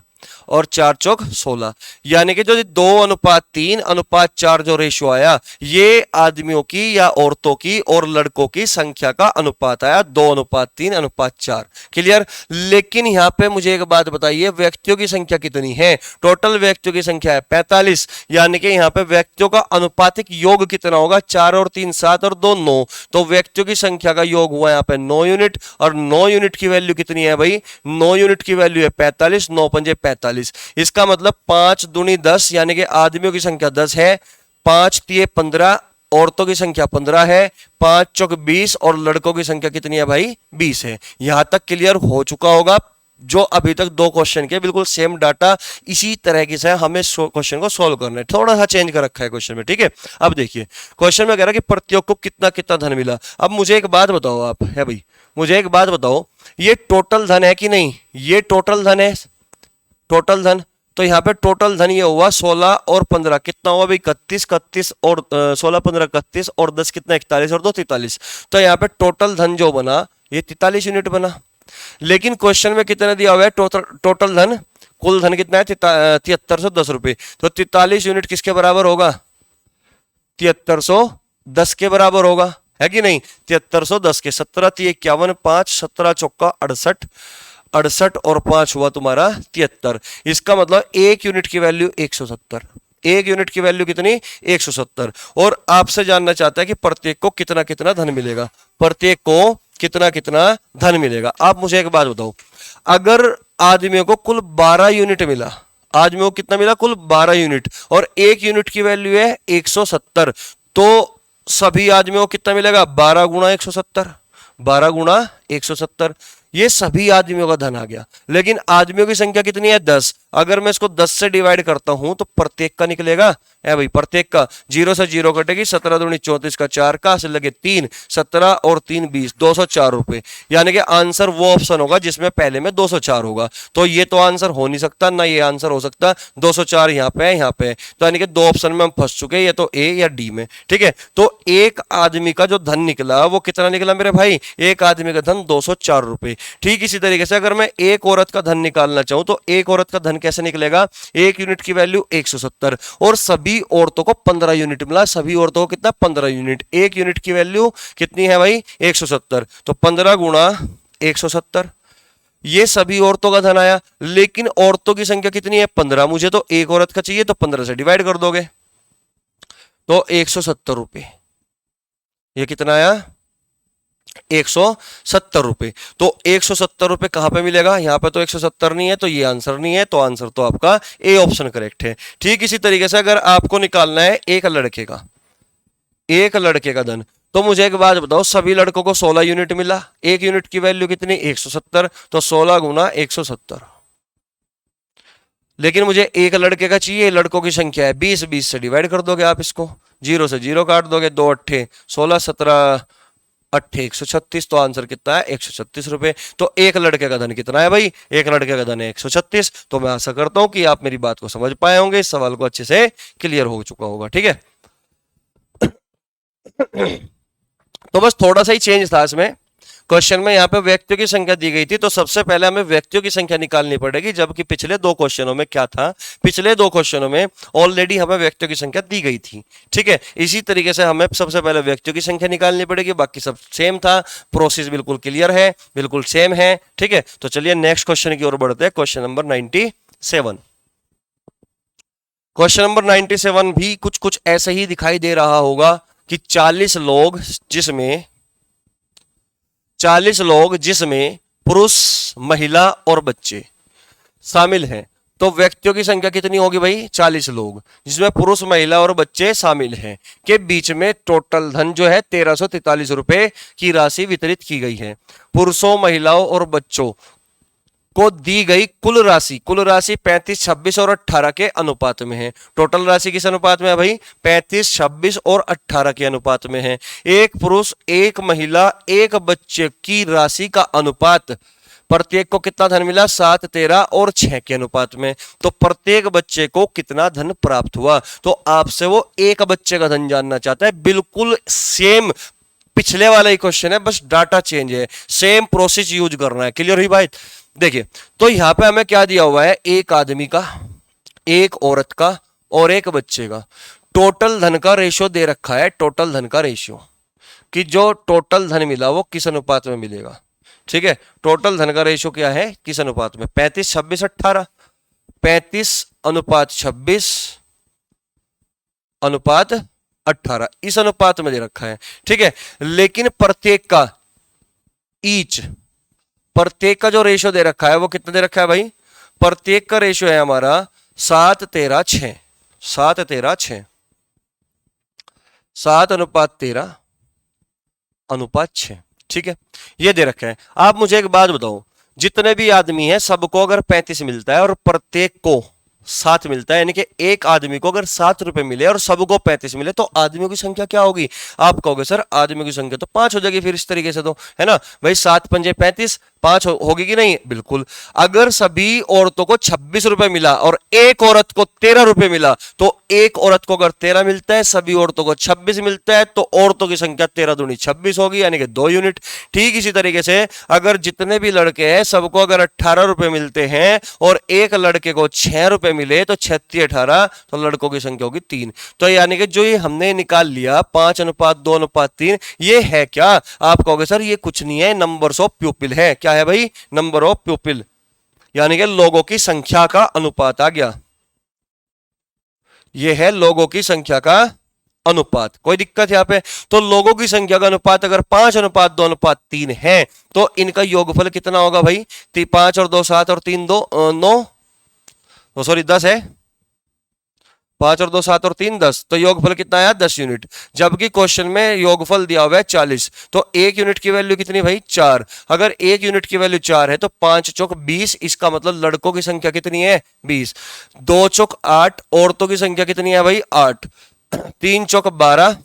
और 4 × 4 16, यानी कि जो 2:3:4 जो रेशियो आया, ये आदमियों की या औरतों की और लड़कों की संख्या का अनुपात आया 2:3:4। क्लियर? लेकिन यहां पे मुझे एक बात बताइए, व्यक्तियों की संख्या कितनी है? टोटल व्यक्तियों की संख्या है 45, यानी कि यहां पे व्यक्तियों का अनुपातिक योग कितना होगा? 4 और 3 7 और 2 9, तो व्यक्तियों की संख्या का योग हुआ यहां पे 9 यूनिट। और 9 यूनिट की वैल्यू कितनी है भाई? 9 यूनिट की वैल्यू है 45, 9 पंजे 45। इसका मतलब 5 दूनी 10, यानी कि आदमियों की संख्या 10 है, 5 × 15, औरतों की संख्या 15 है, 5 × 4 20 और लड़कों की संख्या कितनी है भाई? 20 है। यहां तक क्लियर हो चुका होगा। जो अभी तक 2 क्वेश्चन के बिल्कुल सेम डाटा इसी तरह की से हमें क्वेश्चन को सॉल्व करना है, थोड़ा सा चेंज कर रखा है क्वेश्चन में। ठीक है, अब देखिए क्वेश्चन में कह रहा है कि प्रत्येक को कितना कितना धन मिला। अब मुझे एक बात बताओ आप, है भाई, मुझे एक बात बताओ, ये टोटल धन है कि नहीं? ये टोटल धन है, टोटल धन। तो यहां पे टोटल धन ये हुआ 16 और 15, कितना हुआ भाई? 31, 31 और 16 15 31 और 10 कितना? 41 और 2 43। तो यहाँ पे टोटल धन जो बना ये 43 यूनिट बना। लेकिन क्वेश्चन में कितना दिया हुआ है? टोटल धन, कुल धन कितना है? 7310 रुपए। तो 43 यूनिट किसके बराबर होगा? 7310 के बराबर होगा, है कि नहीं? 7310 के 17 × 51 5, 17 × 4 68 और 5 हुआ तुम्हारा 73। इसका मतलब एक यूनिट की वैल्यू 170, एक यूनिट की वैल्यू कितनी? 170। और आपसे जानना चाहता है कि प्रत्येक को कितना कितना धन मिलेगा, प्रत्येक को कितना कितना धन मिलेगा। आप मुझे एक बात बताओ, अगर आदमियों को कुल 12 यूनिट मिला, आदमियों को कितना मिला? कुल 12 यूनिट, और एक यूनिट की वैल्यू है 170, तो सभी आदमियों को कितना मिलेगा? 12 × 170, 12 × 170। ये सभी आदमियों का धन आ गया। लेकिन आदमियों की संख्या कितनी है? 10। अगर मैं इसको 10 से डिवाइड करता हूं तो प्रत्येक का निकलेगा, है भाई, प्रत्येक का 0 से 0 कटेगी, 17 दूनी 34 का 4 का से लगे 3, 17 और 3 20, 204 रुपए। यानी कि आंसर वो ऑप्शन होगा जिसमें पहले में 204 होगा। तो ये तो आंसर हो नहीं सकता, ना ये आंसर हो सकता। 204 यहाँ पे है, यहाँ पे है, तो यानी कि 2 ऑप्शन में हम फंस चुके हैं, ये तो ए या डी में। ठीक है, तो एक आदमी का जो धन निकला वो कितना निकला मेरे भाई? एक आदमी का धन 204 रुपए। ठीक इसी तरीके से अगर मैं एक औरत का धन निकालना चाहूं तो एक औरत का धन कैसे निकलेगा, एक यूनिट की वैल्यू 170 और सभी औरतों को 15 यूनिट मिला, सभी औरतों को कितना 15 यूनिट, एक यूनिट की वैल्यू कितनी है भाई 170, तो 15 गुणा 170, ये सभी औरतों का धन आया। लेकिन औरतों की संख्या कितनी है 15, मुझे तो एक औरत का चाहिए तो 15 से डिवाइड कर दोगे तो 170 रुपए, ये कितना आया 170 रुपए। तो 170 रुपए कहां पे मिलेगा, यहां पे तो 170 नहीं है तो ये आंसर नहीं है, तो आंसर तो आपका ए ऑप्शन करेक्ट है। ठीक इसी तरीके से अगर आपको निकालना है एक लड़के का धन, तो मुझे एक बात बताओ, सभी लड़कों को 16 यूनिट मिला, एक यूनिट की वैल्यू कितनी 170, तो 16 गुना 170। लेकिन मुझे एक लड़के का चाहिए, लड़कों की संख्या है 20, 20 से डिवाइड कर दोगे आप इसको, 0 से 0 काट दोगे, 2 अट्ठे 16, 17 अट्ठे 136, तो आंसर कितना है 136 रुपए। तो एक लड़के का धन कितना है भाई, एक लड़के का धन है 136। तो मैं आशा करता हूं कि आप मेरी बात को समझ पाए होंगे, इस सवाल को अच्छे से क्लियर हो चुका होगा। ठीक है तो बस थोड़ा सा ही चेंज था इसमें, क्वेश्चन में यहाँ पे व्यक्तियों की संख्या दी गई थी, तो सबसे पहले हमें व्यक्तियों की संख्या निकालनी पड़ेगी, जबकि पिछले दो क्वेश्चनों में क्या था, पिछले दो क्वेश्चनों में ऑलरेडी हमें व्यक्तियों की संख्या दी गई थी। ठीक है, इसी तरीके से हमें सबसे पहले व्यक्तियों की संख्या निकालनी पड़ेगी, बाकी सब सेम था, प्रोसेस बिल्कुल क्लियर है, बिल्कुल सेम है। ठीक है, तो चलिए नेक्स्ट क्वेश्चन की ओर बढ़ते हैं, क्वेश्चन नंबर 97। क्वेश्चन नंबर 97 भी कुछ कुछ ऐसे ही दिखाई दे रहा होगा कि 40 लोग जिसमें पुरुष, महिला और बच्चे शामिल हैं, तो व्यक्तियों की संख्या कितनी होगी भाई 40 लोग जिसमें पुरुष, महिला और बच्चे शामिल हैं, के बीच में टोटल धन जो है 1343 रुपए की राशि वितरित की गई है। पुरुषों, महिलाओं और बच्चों को दी गई कुल राशि 35, 26 और 18 के अनुपात में है। टोटल राशि किस अनुपात में है भाई 35, 26 और 18 के अनुपात में है। एक पुरुष, एक महिला, एक बच्चे की राशि का अनुपात, प्रत्येक को कितना धन मिला 7, 13 और 6 के अनुपात में। तो प्रत्येक बच्चे को कितना धन प्राप्त हुआ, तो आपसे वो एक बच्चे का धन जानना चाहता है। बिल्कुल सेम पिछले वाला ही क्वेश्चन है, बस डाटा चेंज है, सेम प्रोसेस यूज करना है। क्लियर हुई बात। देखिए तो यहां पे हमें क्या दिया हुआ है, एक आदमी का, एक औरत का और एक बच्चे का टोटल धन का रेशियो दे रखा है। टोटल धन का रेशियो कि जो टोटल धन मिला वो किस अनुपात में मिलेगा। ठीक है, टोटल धन का रेशियो क्या है किस अनुपात में 35, 26, 18, 35 अनुपात 26 अनुपात 18 इस अनुपात में दे रखा है। ठीक है, लेकिन प्रत्येक का जो रेशियो दे रखा है वो कितना दे रखा है भाई, प्रत्येक का रेशियो है हमारा 7, 13, 6, 7, 13, 6, 7 अनुपात 13 अनुपात 6। ठीक है, ये दे रखा है। आप मुझे एक बात बताओ, जितने भी आदमी हैं सबको अगर 35 मिलता है और प्रत्येक को 7 मिलता है, यानी कि एक आदमी को अगर 7 रुपए मिले और सबको 35 मिले, तो आदमियों की संख्या क्या होगी। आप कहोगे सर आदमियों की संख्या तो 5 हो जाएगी फिर इस तरीके से, तो है ना भाई 7 पंजे 35, 5 होगी कि नहीं, बिल्कुल। अगर सभी औरतों को 26 रुपए मिला और एक औरत को 13 रुपए मिला, तो एक औरत को अगर 13 मिलता है, सभी औरतों को 26 मिलता है, तो औरतों की संख्या 13 दूनी 26 होगी, यानी कि 2 यूनिट। ठीक इसी तरीके से अगर जितने भी लड़के हैं सबको अगर 18 रुपए मिलते हैं और एक लड़के को 6 रुपए मिले, तो 36, 18, तो लड़कों की संख्या होगी 3। तो यानी कि जो ये हमने निकाल लिया 5 अनुपात 2 अनुपात 3, ये है क्या। आप कहोगे सर ये कुछ नहीं है, नंबर्स ऑफ प्यूपिल है। क्या है भाई, नंबर ऑफ प्यूपिल, यानी कि लोगों की संख्या का अनुपात आ गया। यह है लोगों की संख्या का अनुपात। कोई दिक्कत यहां पे, तो लोगों की संख्या का अनुपात अगर 5 अनुपात 2 अनुपात 3 है, तो इनका योगफल कितना होगा भाई 5 और 2 7 और 3 2 9, सॉरी 10 है, 5 और 2 7 और 3 10, तो योगफल कितना आया 10 यूनिट। जबकि क्वेश्चन में योगफल दिया हुआ है 40, तो एक यूनिट की वैल्यू कितनी भाई 4। अगर एक यूनिट की वैल्यू 4 है तो 5 चौक 20, इसका मतलब लड़कों की संख्या कितनी है 20। 2 चौक 8, औरतों की संख्या कितनी है भाई 8। 3 चौक 12,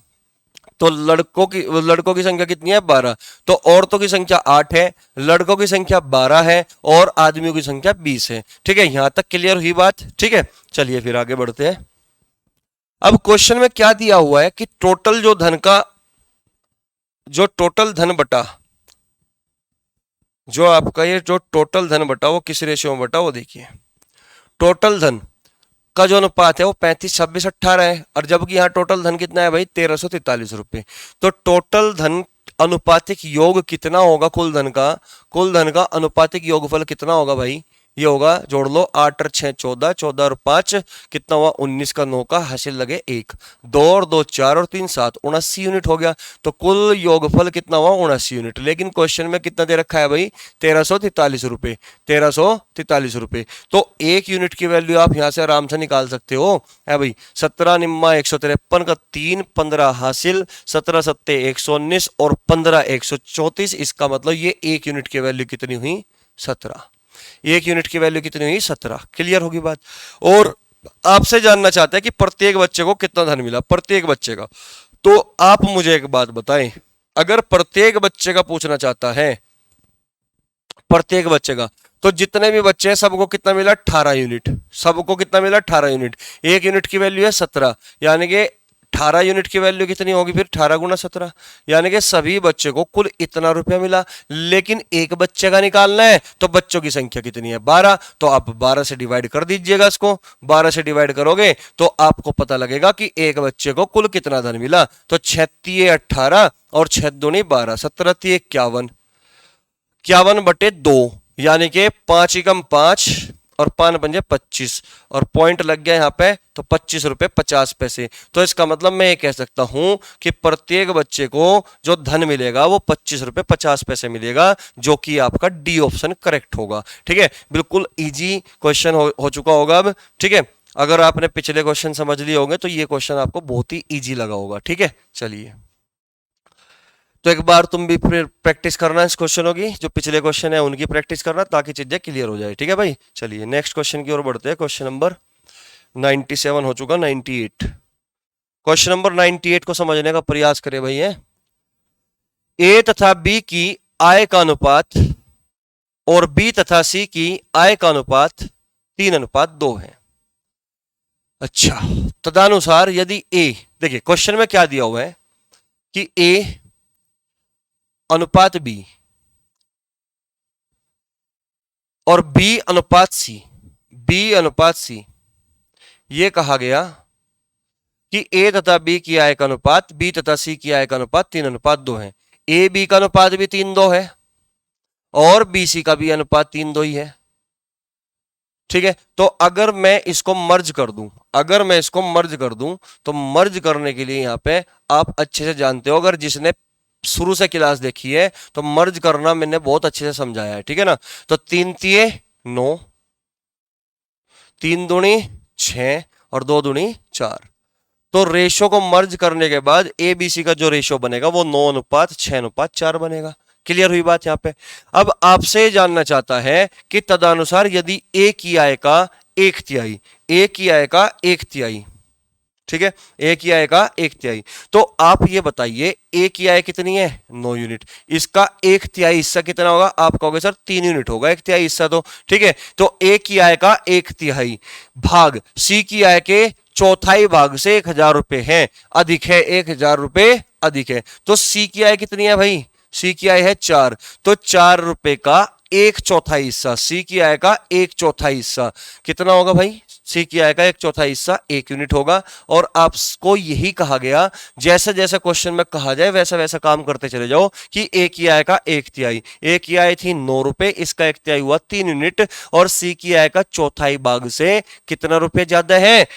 तो लड़कों की संख्या कितनी है 12। तो औरतों की संख्या 8 है, लड़कों की संख्या 12 है और आदमियों की संख्या 20 है। ठीक है, यहां तक क्लियर हुई बात। ठीक है, चलिए फिर आगे बढ़ते हैं। अब क्वेश्चन में क्या दिया हुआ है कि टोटल जो टोटल धन बटा जो आपका ये जो टोटल धन बटा वो किस रेशियो में बटा वो देखिए। टोटल धन का जो अनुपात है वो 35, 26, 18 है, और जबकि यहाँ टोटल धन कितना है भाई 1343 रुपए। तो टोटल धन अनुपातिक योग कितना होगा कुल धन का? कुल धन का अनुपातिक योगफल कितना होगा भाई? ये होगा, जोड़ लो, 8 और 6 14, 14 और 5 कितना हुआ 19 का 9 का हासिल लगे 1, 2 और 2 4 और 3 7, 79 यूनिट हो गया। तो कुल योगफल कितना हुआ 79 यूनिट। लेकिन क्वेश्चन में कितना दे रखा है भाई 1343 रुपए, 1343 रुपए। तो 1 यूनिट की वैल्यू आप यहां से आराम से निकाल सकते हो है भाई। 17 निम्मा 153 का 3, 15 हासिल, 17 सत्ते 119 और 15 134। इसका मतलब ये 1 यूनिट की वैल्यू कितनी हुई 17। 1 यूनिट की वैल्यू कितनी हुई 17। क्लियर होगी बात। और आपसे जानना चाहते हैं कि प्रत्येक बच्चे को कितना धन मिला, प्रत्येक बच्चे का। तो आप मुझे एक बात बताएं, अगर प्रत्येक बच्चे का पूछना चाहता है, प्रत्येक बच्चे का, तो जितने भी बच्चे हैं सबको कितना मिला 18 यूनिट। सबको कितना मिला 18 यूनिट। 1 यूनिट की वैल्यू है 17, यानी कि 18 यूनिट की वैल्यू कितनी होगी फिर 18 गुना 17, यानी कि सभी बच्चे को कुल इतना रुपया मिला। लेकिन एक बच्चे का निकालना है तो बच्चों की संख्या कितनी है 12, तो आप 12 से डिवाइड कर दीजिएगा इसको। 12 से डिवाइड करोगे तो आपको पता लगेगा कि एक बच्चे को कुल कितना धन मिला। तो 6 18 और 6 दूनी 12, 17 51, 51/2, यानी कि 5 एकम 5 और 5 पंजे 25, और पॉइंट लग गया यहाँ पे तो 25 रुपए 50 पैसे। तो इसका मतलब मैं ये कह सकता हूं कि प्रत्येक बच्चे को जो धन मिलेगा वो 25 रुपए 50 पैसे मिलेगा, जो कि आपका डी ऑप्शन करेक्ट होगा। ठीक है, बिल्कुल इजी क्वेश्चन हो चुका होगा अब। ठीक है, अगर आपने पिछले क्वेश्चन समझ लिए होंगे तो ये क्वेश्चन आपको बहुत ही ईजी लगा होगा। ठीक है, चलिए तो एक बार तुम भी फिर प्रैक्टिस करना इस क्वेश्चनों की, जो पिछले क्वेश्चन है उनकी प्रैक्टिस करना, ताकि चीजें क्लियर हो जाए। ठीक है भाई, चलिए नेक्स्ट क्वेश्चन की ओर बढ़ते हैं। क्वेश्चन नंबर 97 हो चुका, 98। क्वेश्चन नंबर 98 को समझने का प्रयास करें भाई। है ए तथा बी की आय का अनुपात और बी तथा सी की आय का अनुपात 3:2 है। अच्छा, तदनुसार यदि ए, देखिए क्वेश्चन में क्या दिया हुआ है कि ए अनुपात बी और बी अनुपात सी, बी अनुपात सी, ये कहा गया कि ए तथा बी की आय का अनुपात बी तथा सी की आय का अनुपात 3:2 है। ए बी का अनुपात भी 3:2 है और बी सी का भी अनुपात 3:2 ही है। ठीक है, तो अगर मैं इसको मर्ज कर दूं, अगर मैं इसको मर्ज कर दूं, तो मर्ज करने के लिए यहां पे आप अच्छे से जानते हो, अगर जिसने शुरू से क्लास देखी है तो मर्ज करना मैंने बहुत अच्छे से समझाया है। ठीक है ना, तो 3 तिये 9, 3 दूनी 6 और 2 दूनी 4। तो रेशो को मर्ज करने के बाद ए बी सी का जो रेशो बनेगा वो 9:6:4 बनेगा। क्लियर हुई बात यहां पे। अब आपसे जानना चाहता है कि तदनुसार यदि ए की आय का 1/3, ए की आय का 1/3, ठीक है, ए की आय का 1/3, तो आप ये बताइए ए की आय कितनी है 9 यूनिट, इसका 1/3 हिस्सा कितना होगा? आप कहोगे सर 3 यूनिट होगा 1/3 हिस्सा तो। ठीक है, तो ए की आय का 1/3 भाग सी की आय के चौथाई भाग से 1000 रुपए है, अधिक है 1000 रुपए अधिक है। तो सी की आय कितनी है भाई? सी की आय है 4, तो 4 रुपए का 1/4 हिस्सा, सी की आय का 1/4 हिस्सा कितना होगा भाई? सी की आय का 1/4 हिस्सा 1 यूनिट होगा। और आपको यही कहा गया, जैसा जैसा क्वेश्चन में कहा जाए वैसा वैसा काम करते चले जाओ कि ए की आय का 1/3, ए की आय थी 9 रुपए, इसका 1/3 हुआ 3 यूनिट, और सी की आय का चौथाई भाग से कितना रुपए ज्यादा है?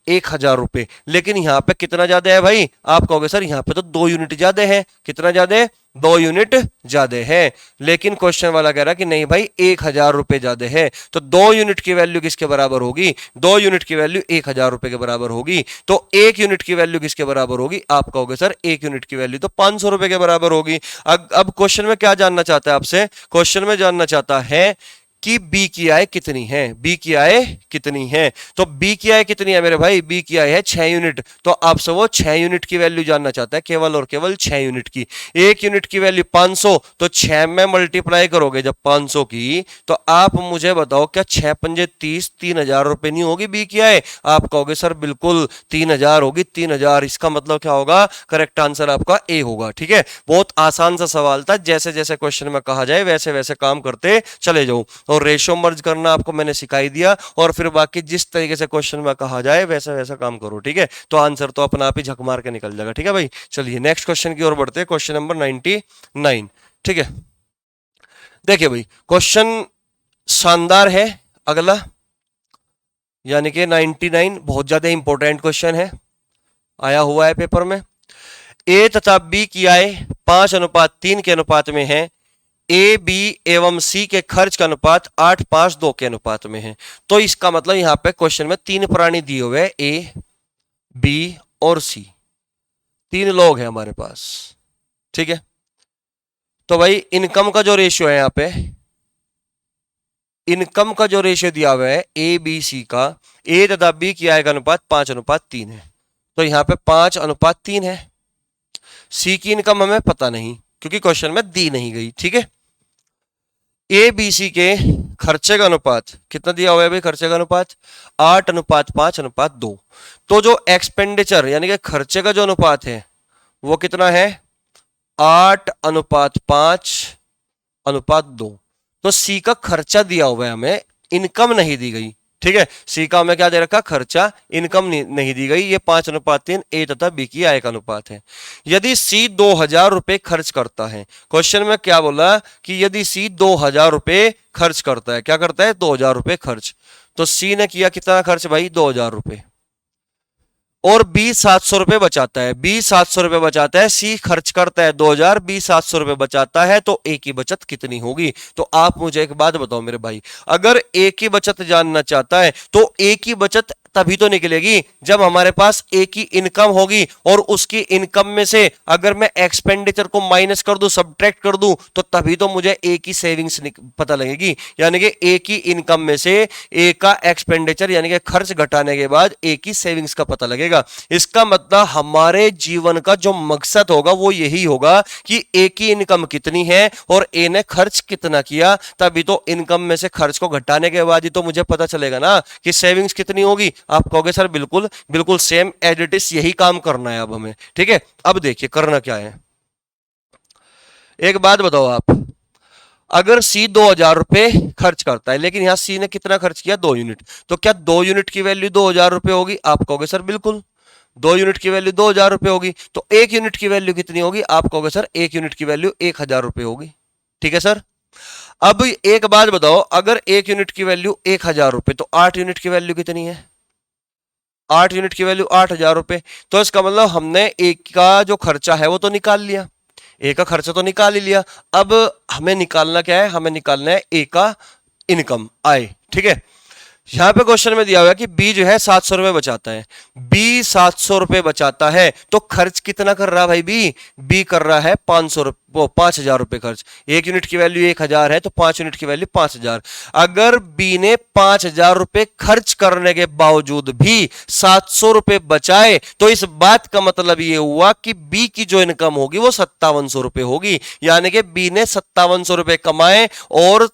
1000 रुपए। लेकिन यहां पे कितना ज्यादा है भाई? आप कहोगे सर यहां पे तो 2 यूनिट ज्यादा है। कितना ज्यादा है? 2 यूनिट ज्यादा है। लेकिन क्वेश्चन वाला कह रहा कि नहीं भाई 1000 रुपए ज्यादा है, तो 2 यूनिट की वैल्यू किसके बराबर होगी? 2 यूनिट की वैल्यू 1000 रुपए के बराबर होगी। तो 1 यूनिट की वैल्यू किसके बराबर होगी? आप कहोगे सर 1 यूनिट की वैल्यू तो 500 रुपए के बराबर होगी। अब क्वेश्चन में क्या जानना चाहता है आपसे? क्वेश्चन में जानना चाहता है कि बी की आय कितनी है, बी की आय कितनी है। तो बी की आय कितनी है मेरे भाई, बी की आय है 6 यूनिट। तो आपसे वो 6 यूनिट की वैल्यू जानना चाहता है, केवल और केवल 6 यूनिट की। 1 यूनिट की वैल्यू 500, तो 6 में मल्टीप्लाई करोगे जब 500 की, तो आप मुझे बताओ क्या 6 पंजे 30, 3000 रुपए नहीं होगी बी की आय। आप कहोगे सर बिल्कुल 3000 होगी, 3000। इसका मतलब क्या होगा, करेक्ट आंसर आपका ए होगा। ठीक है, बहुत आसान सा सवाल था, जैसे जैसे क्वेश्चन में कहा जाए वैसे वैसे काम करते चले जाओ। और रेशो मर्ज करना आपको मैंने सिखाई दिया, और फिर बाकी जिस तरीके से क्वेश्चन में कहा जाए वैसा वैसा काम करो। ठीक है, तो आंसर तो अपना आप ही झक मार के निकल जाएगा। ठीक है भाई, चलिए नेक्स्ट क्वेश्चन की ओर बढ़ते हैं, क्वेश्चन नंबर 99। ठीक है, देखिए भाई क्वेश्चन शानदार है अगला, यानी कि 99 बहुत ज्यादा इंपॉर्टेंट क्वेश्चन है, आया हुआ है पेपर में। ए तथा बी की आय 5:3 के अनुपात में है। ए बी एवं सी के खर्च का अनुपात 8:5:2 के अनुपात में है। तो इसका मतलब यहां पे क्वेश्चन में 3 प्राणी दिए हुए हैं, ए बी और सी, 3 लोग हैं हमारे पास। ठीक है, तो भाई इनकम का जो रेशियो है यहां पे, इनकम का जो रेशियो दिया हुआ है ए बी सी का, ए तथा बी की आय का अनुपात 5:3 है। तो यहां पे 5:3 है। सी की इनकम हमें पता नहीं क्योंकि क्वेश्चन में दी नहीं गई। ठीक है, ए बी सी के खर्चे का अनुपात कितना दिया हुआ है भाई, खर्चे का अनुपात 8:5:2। तो जो एक्सपेंडिचर यानी कि खर्चे का जो अनुपात है वो कितना है, 8:5:2। तो सी का खर्चा दिया हुआ है हमें, इनकम नहीं दी गई। ठीक है, सी का हमें क्या दे रखा, खर्चा, इनकम नहीं दी गई। ये 5:3 ए तथा बी की आय का अनुपात है। यदि सी 2000 रुपए खर्च करता है, क्वेश्चन में क्या बोला कि यदि सी 2000 रुपए खर्च करता है, क्या करता है, 2000 रुपए खर्च। तो सी ने किया कितना खर्च भाई, 2000 रुपए, और बी 700 रुपए बचाता है, बी 700 रुपए बचाता है, सी खर्च करता है 2000, बी 700 रुपए बचाता है, तो ए की बचत कितनी होगी। तो आप मुझे एक बात बताओ मेरे भाई, अगर ए की बचत जानना चाहता है तो ए की बचत तभी तो निकलेगी जब हमारे पास ए की इनकम होगी, और उसकी इनकम में से अगर मैं एक्सपेंडिचर को माइनस कर दूं, सब्ट्रैक्ट कर दूं, तो तभी तो मुझे ए की सेविंग्स पता लगेगी। यानी कि ए की इनकम में से ए का एक्सपेंडिचर यानी कि खर्च घटाने के बाद ए की सेविंग्स का पता लगेगा। इसका मतलब हमारे जीवन का जो मकसद होगा वो यही होगा कि ए की इनकम कितनी है और ए ने खर्च कितना किया, तभी तो इनकम में से खर्च को घटाने के बाद ही तो मुझे पता चलेगा ना कि सेविंग्स कितनी होगी। आप कहोगे सर बिल्कुल बिल्कुल सेम एज इट इज यही काम करना है अब हमें। ठीक है, अब देखिए करना क्या है, एक बात बताओ आप, अगर सी 2000 रुपए खर्च करता है, लेकिन यहां सी ने कितना खर्च किया, 2 यूनिट, तो क्या 2 यूनिट की वैल्यू 2000 रुपए होगी। आप कहोगे सर बिल्कुल 2 यूनिट की वैल्यू 2000 रुपए होगी। तो 1 यूनिट की वैल्यू कितनी होगी, आप कहोगे सर 1 यूनिट की वैल्यू 1000 रुपए होगी। ठीक है सर, अब एक बात बताओ, अगर 1 यूनिट की वैल्यू 1000 रुपए, तो 8 यूनिट की वैल्यू कितनी है, 8 यूनिट की वैल्यू 8000 रुपए। तो इसका मतलब हमने एक का जो खर्चा है वो तो निकाल लिया, ए का खर्चा तो निकाल ही लिया। अब हमें निकालना क्या है, हमें निकालना है ए का इनकम, आय। ठीक है, यहां पे क्वेश्चन में दिया हुआ है कि बी जो है 700 रुपए बचाता है, बी 700 रुपए बचाता है, तो खर्च कितना कर रहा है भाई, बी कर रहा है 500 रुपए, 5000 रुपए खर्च। 1 यूनिट की वैल्यू 1000 है, तो 5 यूनिट की वैल्यू 5000। अगर बी ने 5000 रुपए खर्च करने के बावजूद भी 700 रुपए बचाए, तो इस बात का मतलब ये हुआ कि बी की जो इनकम होगी वो 5700 रुपए होगी। यानी कि बी ने 5700 रुपए कमाए, और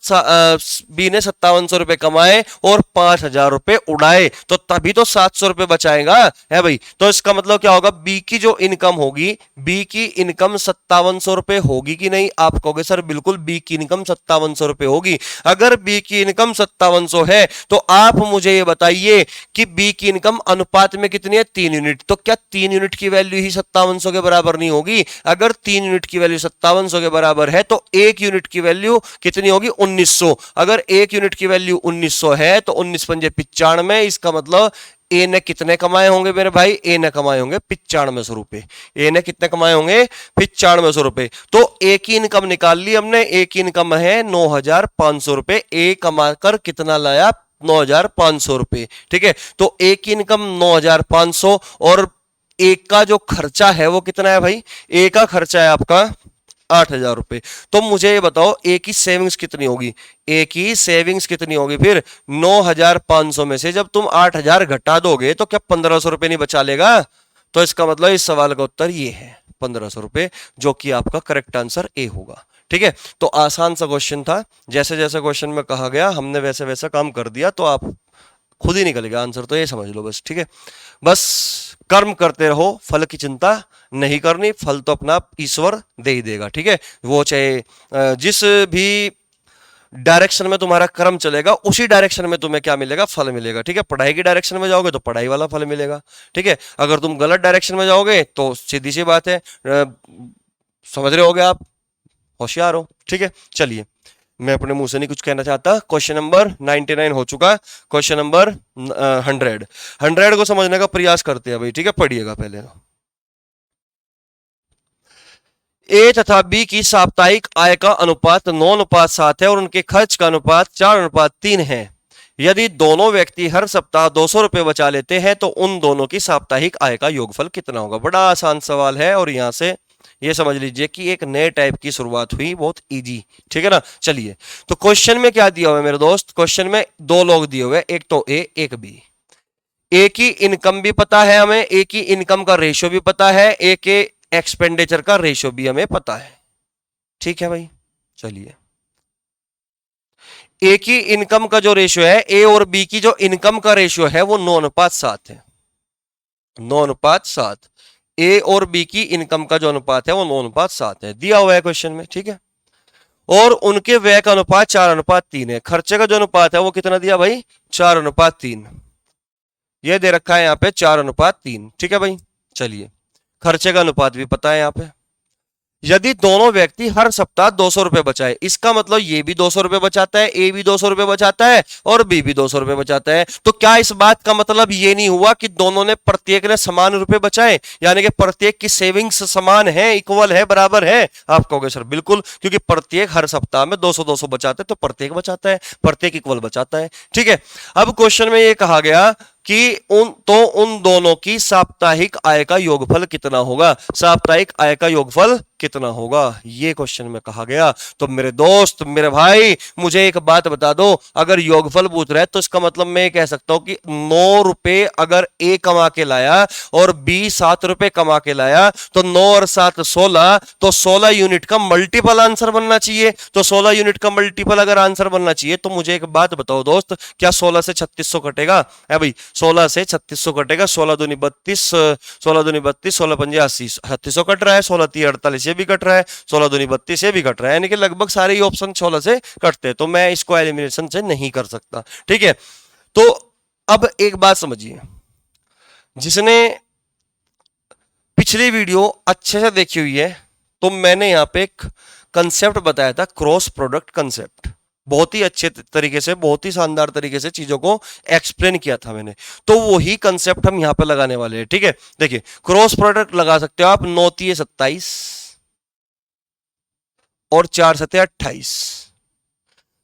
बी ने 5700 रुपए कमाए और 5000 रुपए उड़ाए, तो तभी तो 700 रुपए बचाएगा, है भाई। तो इसका मतलब क्या होगा, बी की जो इनकम होगी, बी की इनकम 5700 रुपए होगी कि नहीं। आप कहोगे सर बिल्कुल बी की इनकम 5700 रुपए होगी। अगर बी की इनकम 5700 है, तो आप मुझे ये बताइए कि बी की इनकम अनुपात में कितनी है, 3 यूनिट। तो क्या 3 यूनिट की वैल्यू ही 5700 के बराबर नहीं होगी। अगर 3 यूनिट की वैल्यू 5700 के बराबर है, तो 1 यूनिट की वैल्यू कितनी होगी, 1900। अगर 1 यूनिट की वैल्यू 1900 है, तो 19 पंजे 95। इसका मतलब ए ने कितने कमाए होंगे मेरे भाई, ए ने कमाए होंगे 9500 रुपए। ए ने कितने कमाए होंगे, 9500 रुपए। तो ए की इनकम निकाल ली हमने, ए की इनकम है 9500 रुपए। ए कमाकर कितना लाया, 9500 रुपए। ठीक है, तो ए की इनकम 9500, और ए का जो खर्चा है वो कितना है भाई, ए का खर्चा है आपका 8,000 रुपए। तो मुझे ये बताओ ए की सेविंग्स कितनी होगी, ए की सेविंग्स कितनी होगी फिर 9,500 में से जब तुम 8,000 घटा दोगे तो क्या 1,500 रुपए नहीं बचा लेगा? तो इसका मतलब इस सवाल का उत्तर ये है 1,500 रुपए, जो कि आपका करेक्ट आंसर ए होगा। ठीक है, तो आसान सा क्वेश्चन था, जैसे जैसे क्वेश्चन में कहा गया हमने वैसे वैसा काम कर दिया, तो आप खुद ही निकल गया आंसर, तो ये समझ लो बस। ठीक है, बस कर्म करते रहो, फल की चिंता नहीं करनी, फल तो अपना ईश्वर दे ही देगा। ठीक है, वो चाहे जिस भी डायरेक्शन में तुम्हारा कर्म चलेगा उसी डायरेक्शन में तुम्हें क्या मिलेगा, फल मिलेगा। ठीक है, पढ़ाई की डायरेक्शन में जाओगे तो पढ़ाई वाला फल मिलेगा। ठीक है, अगर तुम गलत डायरेक्शन में जाओगे तो सीधी सी बात है, समझ रहे होगे आप, होशियार हो। ठीक है, चलिए, मैं अपने मुंह से नहीं कुछ कहना चाहता। क्वेश्चन नंबर 99 हो चुका, क्वेश्चन नंबर 100 को समझने का प्रयास करते हैं भाई। ठीक है, पढ़िएगा पहले। ए तथा बी की साप्ताहिक आय का अनुपात 9:7 है और उनके खर्च का अनुपात 4:3 है। यदि दोनों व्यक्ति हर सप्ताह 200 रुपए बचा लेते हैं तो उन दोनों की साप्ताहिक आय का योगफल कितना होगा? बड़ा आसान सवाल है और यहां से ये समझ लीजिए कि एक नए टाइप की शुरुआत हुई, बहुत इजी। ठीक है ना, चलिए, तो क्वेश्चन में क्या दिया हुआ है मेरे दोस्त? क्वेश्चन में दो लोग दिए हुए, एक तो ए एक बी। ए की इनकम भी पता है हमें, ए की इनकम का रेशियो भी पता है, ए के एक्सपेंडिचर का रेशियो भी हमें पता है। ठीक है भाई, चलिए, ए की इनकम का जो रेशियो है, ए और बी की जो इनकम का रेशियो है वो 9:7 है। 9:7, ए और बी की इनकम का जो अनुपात है वो 9:7 है, दिया हुआ है क्वेश्चन में। ठीक है, और उनके व्यय का अनुपात 4:3 है। खर्चे का जो अनुपात है वो कितना दिया भाई? 4:3। ये दे रखा है यहाँ पे 4:3। ठीक है भाई, चलिए, खर्चे का अनुपात भी पता है यहाँ पे। यदि दोनों व्यक्ति हर सप्ताह 200 रुपए बचाए, इसका मतलब ये भी 200 रुपए बचाता है, ए भी 200 रुपए बचाता है और बी भी 200 रुपए बचाता है, तो क्या इस बात का मतलब ये नहीं हुआ कि दोनों ने प्रत्येक ने समान रुपए बचाए, यानी कि प्रत्येक की सेविंग्स समान है, इक्वल है, बराबर है? आप कहोगे सर बिल्कुल, क्योंकि प्रत्येक हर सप्ताह में 200-200 बचाते हैं, तो प्रत्येक बचाता है, प्रत्येक इक्वल बचाता है। ठीक है, अब क्वेश्चन में ये कहा गया कि उन दोनों की साप्ताहिक आय का योगफल कितना होगा? साप्ताहिक आय का योगफल कितना होगा, ये क्वेश्चन में कहा गया। तो मेरे दोस्त, मेरे भाई, मुझे एक बात बता दो, अगर योगफल पूछ रहा है तो इसका मतलब मैं कह सकता हूं कि 9 रुपए अगर ए कमा के लाया और बी 7 रुपए कमा के लाया, तो 9 और 7 16, तो 16 यूनिट का मल्टीपल आंसर बनना चाहिए। तो 16 यूनिट का मल्टीपल अगर आंसर बनना चाहिए तो मुझे एक बात बताओ दोस्त, क्या 16 से 3600 कटेगा? है भाई, 16 से 3600 कटेगा, 16 दूनी 32, 16 दूनी 32, 16 पंजे 80, 3600 कट रहा है, 16 तीन 48 ये भी कट रहा है, 16 दूनी 32 ये भी कट रहा है, यानी कि लगभग सारे ही ऑप्शन 16 से कटते हैं, तो मैं इसको एलिमिनेशन से नहीं कर सकता। ठीक है, तो अब एक बात समझिए, जिसने पिछली वीडियो अच्छे से देखी हुई है, तो मैंने यहां पे एक कंसेप्ट बताया था, क्रॉस प्रोडक्ट कंसेप्ट। बहुत ही अच्छे तरीके से, बहुत ही शानदार तरीके से चीजों को एक्सप्लेन किया था मैंने, तो वही कंसेप्ट हम यहां पे लगाने वाले हैं। ठीक है, देखिए, क्रॉस प्रोडक्ट लगा सकते हो आप, 9 तिये 27 और 4 सते 28।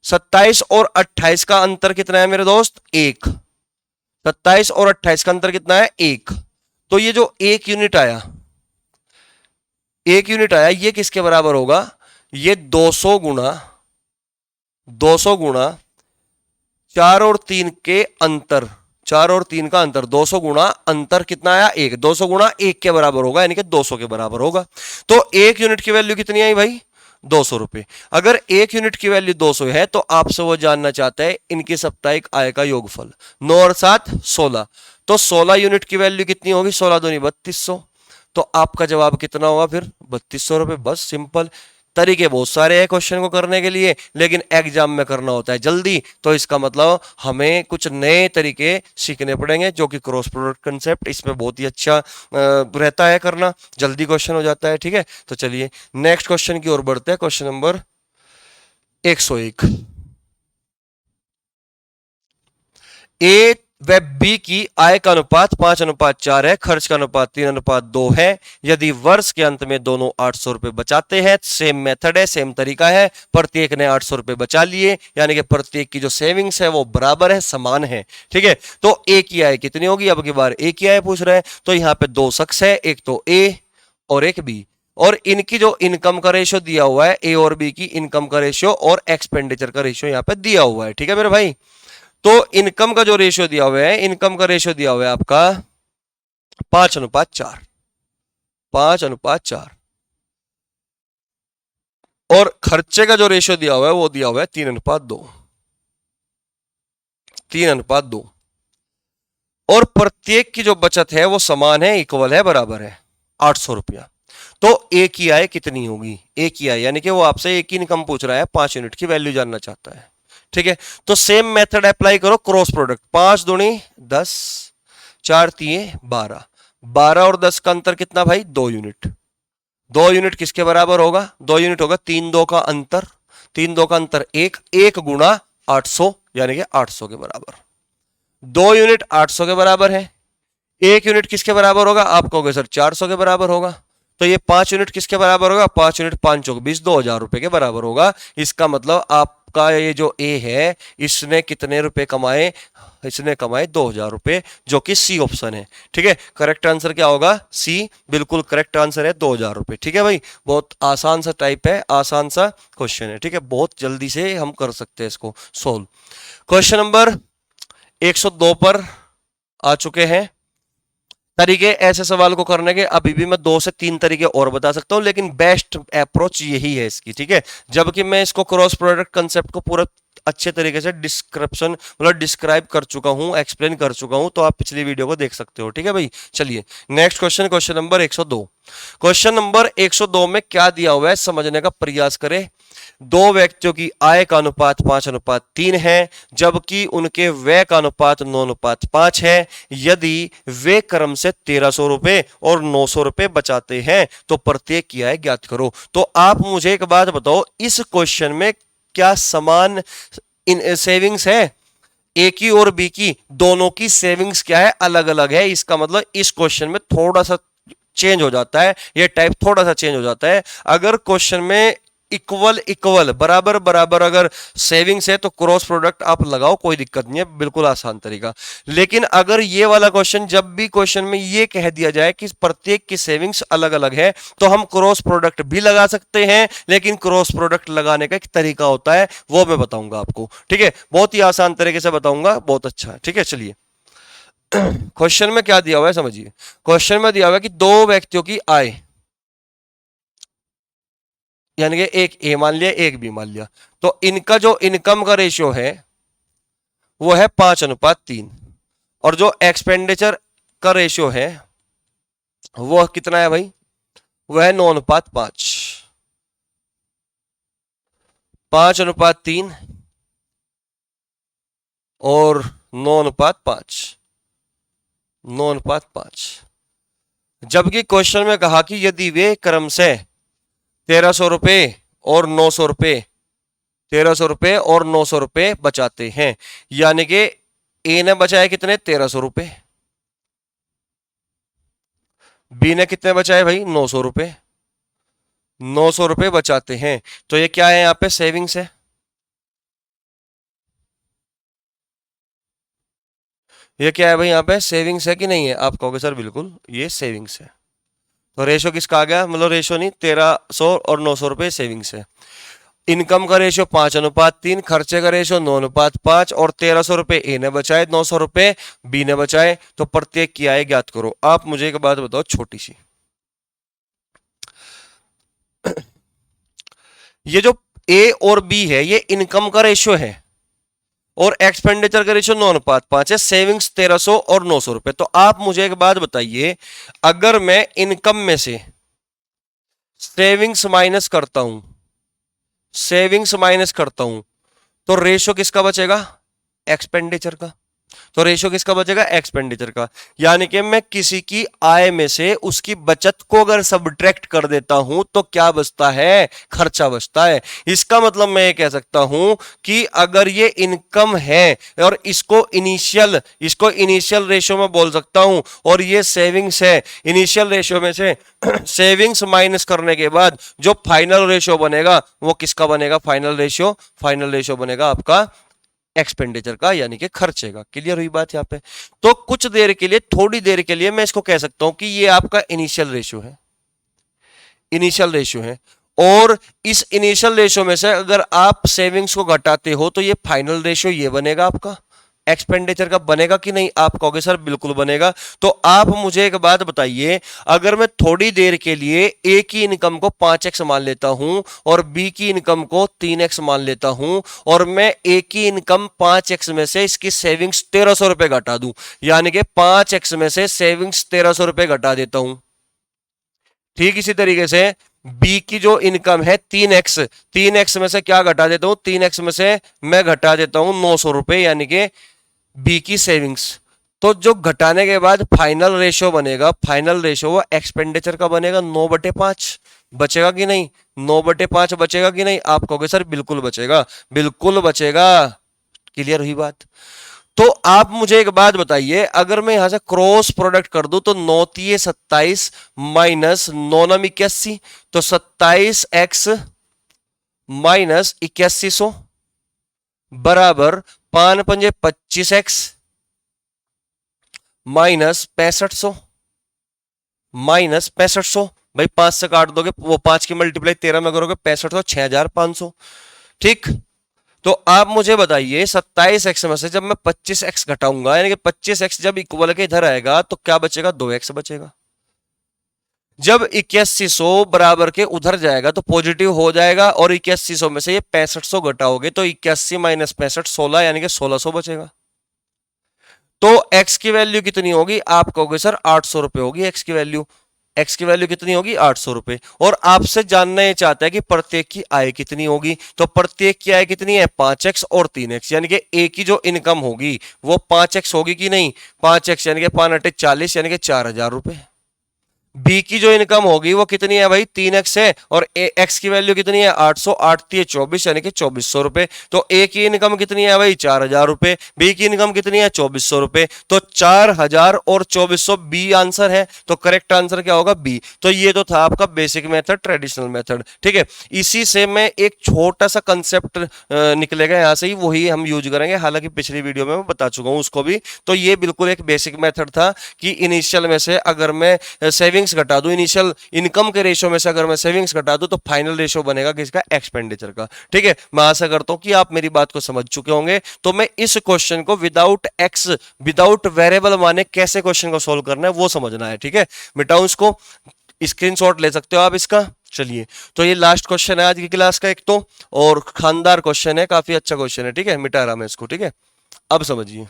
27 और 28 का अंतर कितना है मेरे दोस्त? 1। 27 और 28 का अंतर कितना है? 1। तो ये जो 1 यूनिट आया, 1 यूनिट आया, ये किसके बराबर होगा? ये 200 गुणा 4 और 3 के अंतर, 4 और 3 का अंतर, 200 गुणा अंतर कितना आया? 1। 200 गुणा 1 के बराबर होगा, यानी कि 200 के बराबर होगा। तो 1 यूनिट की वैल्यू कितनी आई भाई? 200 रुपए। अगर 1 यूनिट की वैल्यू 200 है तो आपसे वो जानना चाहता है इनकी साप्ताहिक आय का योगफल। 9 और 7 16, तो 16 यूनिट की वैल्यू कितनी होगी? 16 दूनी 3200। तो आपका जवाब कितना होगा फिर? 3200 रुपए। बस सिंपल। तरीके बहुत सारे हैं क्वेश्चन को करने के लिए, लेकिन एग्जाम में करना होता है जल्दी, तो इसका मतलब हमें कुछ नए तरीके सीखने पड़ेंगे, जो कि क्रॉस प्रोडक्ट कंसेप्ट इसमें बहुत ही अच्छा रहता है करना, जल्दी क्वेश्चन हो जाता है। ठीक है, तो चलिए नेक्स्ट क्वेश्चन की ओर बढ़ते हैं। Question number 101। ए व बी की आय का अनुपात 5:4 है, खर्च का अनुपात 3:2 है। यदि वर्ष के अंत में दोनों 800 रुपए बचाते हैं, सेम मेथड है, सेम तरीका है, प्रत्येक ने 800 रुपए बचा लिए, यानी कि प्रत्येक की जो सेविंग्स है वो बराबर है, समान है। ठीक है, तो ए की आय कितनी होगी? अब की बार ए की आय पूछ रहे हैं, तो यहां पे दो शख्स है, एक तो ए और एक बी, और इनकी जो इनकम का रेशियो दिया हुआ है, ए और बी की इनकम का रेशियो और एक्सपेंडिचर का रेशियो यहां पे दिया हुआ है। ठीक है मेरे भाई, तो इनकम का जो रेशियो दिया हुआ है, इनकम का रेशियो दिया हुआ है आपका 5:4, 5:4, और खर्चे का जो रेशियो दिया हुआ है वो दिया हुआ है 3:2, 3:2, और प्रत्येक की जो बचत है वो समान है, इक्वल है, बराबर है, 800 रुपया। तो ए की आय कितनी होगी, ए की आय यानी कि वो आपसे एक ही इनकम पूछ रहा है, 5 यूनिट की वैल्यू जानना चाहता है। ठीक है, तो सेम मेथड अप्लाई करो, क्रॉस प्रोडक्ट, 5 दूनी 10, 4 तिये 12, 12 और 10 का अंतर कितना भाई, 2 यूनिट। 2 यूनिट किसके बराबर होगा, 2 यूनिट होगा 3 2 का अंतर, 3 2 का अंतर 1, 1 गुणा 800 यानी कि 800 के बराबर। 2 यूनिट 800 के बराबर है, 1 यूनिट किसके बराबर होगा, आप कहोगे सर 400 के बराबर होगा। तो ये 5 यूनिट किसके बराबर होगा, 5 यूनिट 5 चौक 20, 2000 रुपए के बराबर होगा। इसका मतलब आपका ये जो ए है, इसने कितने रुपए कमाए, इसने कमाए 2000 रुपए, जो कि सी ऑप्शन है। ठीक है, करेक्ट आंसर क्या होगा, सी, बिल्कुल करेक्ट आंसर है 2000 रुपए। ठीक है भाई, बहुत आसान सा टाइप है, आसान सा क्वेश्चन है। ठीक है, बहुत जल्दी से हम कर सकते हैं इसको सोल्व। क्वेश्चन नंबर 102 पर आ चुके हैं। तरीके ऐसे सवाल को करने के अभी भी मैं 2 से 3 तरीके और बता सकता हूं, लेकिन बेस्ट अप्रोच यही है इसकी। ठीक है, जबकि मैं इसको क्रॉस प्रोडक्ट कंसेप्ट को पूरा अच्छे तरीके से डिस्क्रिप्शन मतलब डिस्क्राइब कर चुका हूं, एक्सप्लेन कर चुका हूं, तो आप पिछली वीडियो को देख सकते हो। ठीक है भाई, चलिए next question, question number 102। Question number 102 में क्या दिया हुआ है समझने का प्रयास करें। दो व्यक्तियों की आय का अनुपात 5:3 है, जबकि उनके व्यय का अनुपात 9:5 है। यदि वे क्रम से 1300 रुपए और 900 रुपए बचाते हैं तो प्रत्येक की आय ज्ञात करो। तो आप मुझे एक बात बताओ, इस क्वेश्चन में क्या समान इन सेविंग्स है, ए की और बी की, दोनों की सेविंग्स क्या है, अलग अलग है। इसका मतलब इस क्वेश्चन में थोड़ा सा चेंज हो जाता है, ये टाइप थोड़ा सा चेंज हो जाता है। अगर क्वेश्चन में इक्वल इक्वल बराबर बराबर अगर सेविंग्स है तो क्रॉस प्रोडक्ट आप लगाओ, कोई दिक्कत नहीं है, बिल्कुल आसान तरीका। लेकिन अगर ये वाला क्वेश्चन, जब भी क्वेश्चन में ये कह दिया जाए कि प्रत्येक की सेविंग्स अलग अलग है, तो हम क्रॉस प्रोडक्ट भी लगा सकते हैं, लेकिन क्रॉस प्रोडक्ट लगाने का एक तरीका होता है, वो मैं बताऊंगा आपको। ठीक है, बहुत ही आसान तरीके से बताऊंगा, बहुत अच्छा है। ठीक है, चलिए क्वेश्चन में क्या दिया हुआ है समझिए। क्वेश्चन में दिया हुआ है कि दो व्यक्तियों की आय, यानी कि एक ए मान लिया एक बी मान लिया, तो इनका जो इनकम का रेशियो है वो है 5:3, और जो एक्सपेंडिचर का रेशियो है वो कितना है भाई, वह है 9:5, 5:3 और 9:5, 9:5। जबकि क्वेश्चन में कहा कि यदि वे क्रम से 1300 रुपए और 900 रुपए, 1300 रुपए और 900 रुपए बचाते हैं, यानी कि ए ने बचाए कितने, 1300 रुपए, बी ने कितने बचाए भाई, 900 रुपए, 900 रुपए बचाते हैं। तो ये क्या है, यहां पे सेविंग्स है, ये क्या है भाई, यहां पे सेविंग्स है कि नहीं है, आप कहोगे सर बिल्कुल ये सेविंग्स है। तो रेशो किसका आ गया, मतलब रेशो नहीं, 1300 और 900 रुपए सेविंग्स है। इनकम का रेशियो 5:3, खर्चे का रेशियो 9:5, और 1300 रुपए ए ने बचाए, 900 रुपए बी ने बचाए, तो प्रत्येक की आय ज्ञात करो। आप मुझे एक बात बताओ छोटी सी, ये जो ए और बी है ये इनकम का रेशियो है और एक्सपेंडिचर का रेशियो 9:5 है, सेविंग्स 1300 और 900 रुपए। तो आप मुझे एक बात बताइए, अगर मैं इनकम में से सेविंग्स माइनस करता हूं, सेविंग्स माइनस करता हूं, तो रेशियो किसका बचेगा, एक्सपेंडिचर का। तो रेशियो किसका बचेगा, एक्सपेंडिचर का। यानी कि मैं किसी की आय में से उसकी बचत को अगर सब्ट्रैक्ट कर देता हूं तो क्या बचता है, खर्चा बचता है। इसका मतलब मैं ये कह सकता हूं कि अगर ये इनकम है और इसको इनिशियल रेशियो में बोल सकता हूं, और ये सेविंग्स है, इनिशियल रेशियो में से सेविंग्स माइनस करने के बाद जो फाइनल रेशियो बनेगा वो किसका बनेगा, फाइनल रेशियो बनेगा आपका एक्सपेंडिचर का, यानी कि खर्चे का। क्लियर हुई बात यहां पे। तो कुछ देर के लिए, थोड़ी देर के लिए मैं इसको कह सकता हूं कि ये आपका इनिशियल रेशियो है, इनिशियल रेशियो है, और इस इनिशियल रेशियो में से अगर आप सेविंग्स को घटाते हो तो ये फाइनल रेशियो ये बनेगा आपका एक्सपेंडिचर का। बनेगा कि नहीं? आप कहोगे सर बिल्कुल बनेगा। तो आप मुझे एक बात बताइए, अगर मैं थोड़ी देर के लिए ए की इनकम को 5x मान लेता हूं और बी की इनकम को 3x मान लेता हूं, और मैं ए की इनकम 5x में से इसकी सेविंग्स 1300 रुपए घटा दूं, यानी कि 5x में से सेविंग्स 1300 रुपए घटा देता हूं। ठीक इसी तरीके से बी की जो इनकम है 3x में से क्या घटा देता हूं? 3x में से मैं घटा देता हूं 900 रुपए, यानी कि बी की सेविंग्स। तो जो घटाने के बाद फाइनल रेशियो बनेगा, फाइनल रेशियो वो एक्सपेंडिचर का बनेगा 9/5। बचेगा कि नहीं? 9/5 बचेगा कि नहीं? आप कहोगे सर बिल्कुल बचेगा, बिल्कुल बचेगा। क्लियर हुई बात? तो आप मुझे एक बात बताइए, अगर मैं यहां से क्रॉस प्रोडक्ट कर दूं तो 9×3 = 27 माइनस 9×9 = 81, तो 27x माइनस 8100 बराबर 5×5 = 25x माइनस 6500 माइनस 6500। भाई 5 से काट दोगे, वो 5 की मल्टीप्लाई 13 में करोगे 6500, 6500। ठीक, तो आप मुझे बताइए 27x में से जब मैं 25x घटाऊंगा, यानी कि 25x जब इक्वल के इधर आएगा तो क्या बचेगा? 2x बचेगा। जब 8100 बराबर के उधर जाएगा तो पॉजिटिव हो जाएगा, और 8100 में से ये 6500 घटाओगे तो 81 माइनस 65 16, यानी कि 1600 बचेगा। तो x की वैल्यू कितनी होगी? आप कहोगे सर 800 रुपए होगी x की वैल्यू। x की वैल्यू कितनी होगी? 800 रुपए। और आपसे जानना ये चाहता है कि प्रत्येक की आय कितनी होगी, तो प्रत्येक की आय कितनी है? 5x और 3x, यानी कि a की जो इनकम होगी वो 5x होगी कि नहीं? 5x यानी कि 5×8 = 40, यानी कि 4000 रुपए। बी की जो इनकम होगी वो कितनी है भाई? 3x है, और एक्स की वैल्यू कितनी है? 800, 8×3 = 24, यानी कि 2400 रुपए। तो ए की इनकम कितनी है भाई? 4000 रुपए। बी की इनकम कितनी है? 2400 रुपए। तो 4000 और 2400 बी आंसर है, तो करेक्ट आंसर क्या होगा? बी। तो ये तो था आपका बेसिक मेथड, ट्रेडिशनल मेथड। ठीक है, इसी से मैं एक छोटा सा कंसेप्ट निकलेगा यहां से ही, वही हम यूज करेंगे। हालांकि पिछली वीडियो में मैं बता चुका हूं उसको भी। तो ये बिल्कुल एक बेसिक मेथड था कि इनिशियल में से अगर मैं सेविंग्स घटा दूं, इनिशियल इनकम के रेशियो में से अगर मैं सेविंग्स घटा दूं तो फाइनल रेशियो बनेगा किसका? एक्सपेंडिचर का। ठीक है, मैं आशा करता हूं कि आप मेरी बात को समझ चुके होंगे। तो मैं इस क्वेश्चन को विदाउट एक्स, विदाउट वेरिएबल माने कैसे क्वेश्चन को सोल्व करना है वो समझना है। ठीक है, मिटाऊं इसको, स्क्रीनशॉट ले सकते हो आप इसका। चलिए, तो ये लास्ट क्वेश्चन है आज की क्लास का एक तो, और खानदार क्वेश्चन है, काफी अच्छा क्वेश्चन है। ठीक है, मिटा रहा मैं इसको। ठीक है, अब समझिए।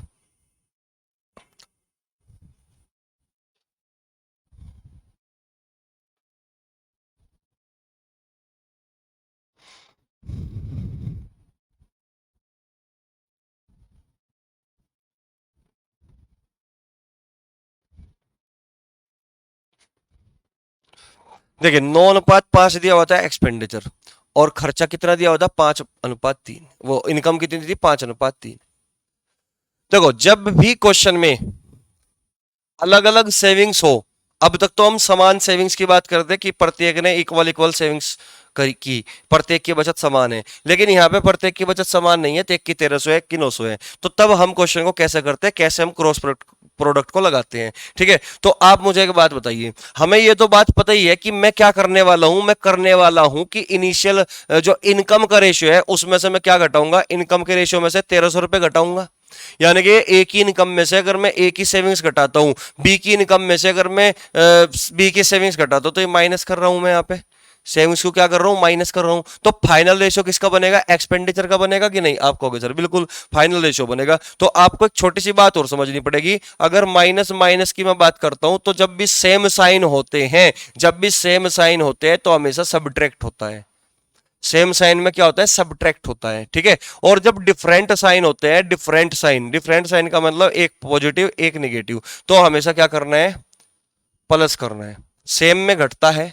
देखिए 9:5 दिया हुआ था एक्सपेंडिचर, और खर्चा कितना दिया हुआ था? 5:3। वो इनकम कितनी थी? 5:3। देखो, जब भी क्वेश्चन में अलग अलग सेविंग्स हो, अब तक तो हम समान सेविंग्स की बात करते हैं कि प्रत्येक ने इक्वल इक्वल सेविंग्स की, प्रत्येक की बचत समान है। लेकिन यहाँ पे प्रत्येक की बचत समान नहीं है, तो एक की 1300 है, एक की 900 है। तो तब हम क्वेश्चन को कैसे करते हैं? कैसे हम क्रॉस प्रोडक्ट को लगाते हैं। ठीक है, तो आप मुझे एक बात बताइए, हमें ये तो बात पता ही है कि मैं क्या करने वाला हूं। मैं करने वाला हूं कि इनिशियल जो इनकम का रेशियो है उसमें से मैं क्या घटाऊंगा? इनकम के रेशियो में से 1300 रुपए घटाऊंगा। यानी कि ए की इनकम में से अगर मैं ए की सेविंग्स घटाता हूं, बी की इनकम में से अगर मैं बी की सेविंग्स घटाता हूं, तो ये माइनस कर रहा हूं मैं यहाँ पे। सेविंग्स को क्या कर रहा हूं? माइनस कर रहा हूं। तो फाइनल रेशियो किसका बनेगा? एक्सपेंडिचर का बनेगा कि नहीं? आप कहोगे सर बिल्कुल फाइनल रेशियो बनेगा। तो आपको एक छोटी सी बात और समझनी पड़ेगी। अगर माइनस माइनस की मैं बात करता हूं तो जब भी सेम साइन होते हैं, जब भी सेम साइन होते हैं तो हमेशा सब्ट्रैक्ट होता है। सेम साइन में क्या होता है? सब्ट्रैक्ट होता है। ठीक है, और जब डिफरेंट साइन होते हैं, डिफरेंट साइन का मतलब एक पॉजिटिव एक नेगेटिव, तो हमेशा क्या करना है? प्लस करना है। सेम में घटता है,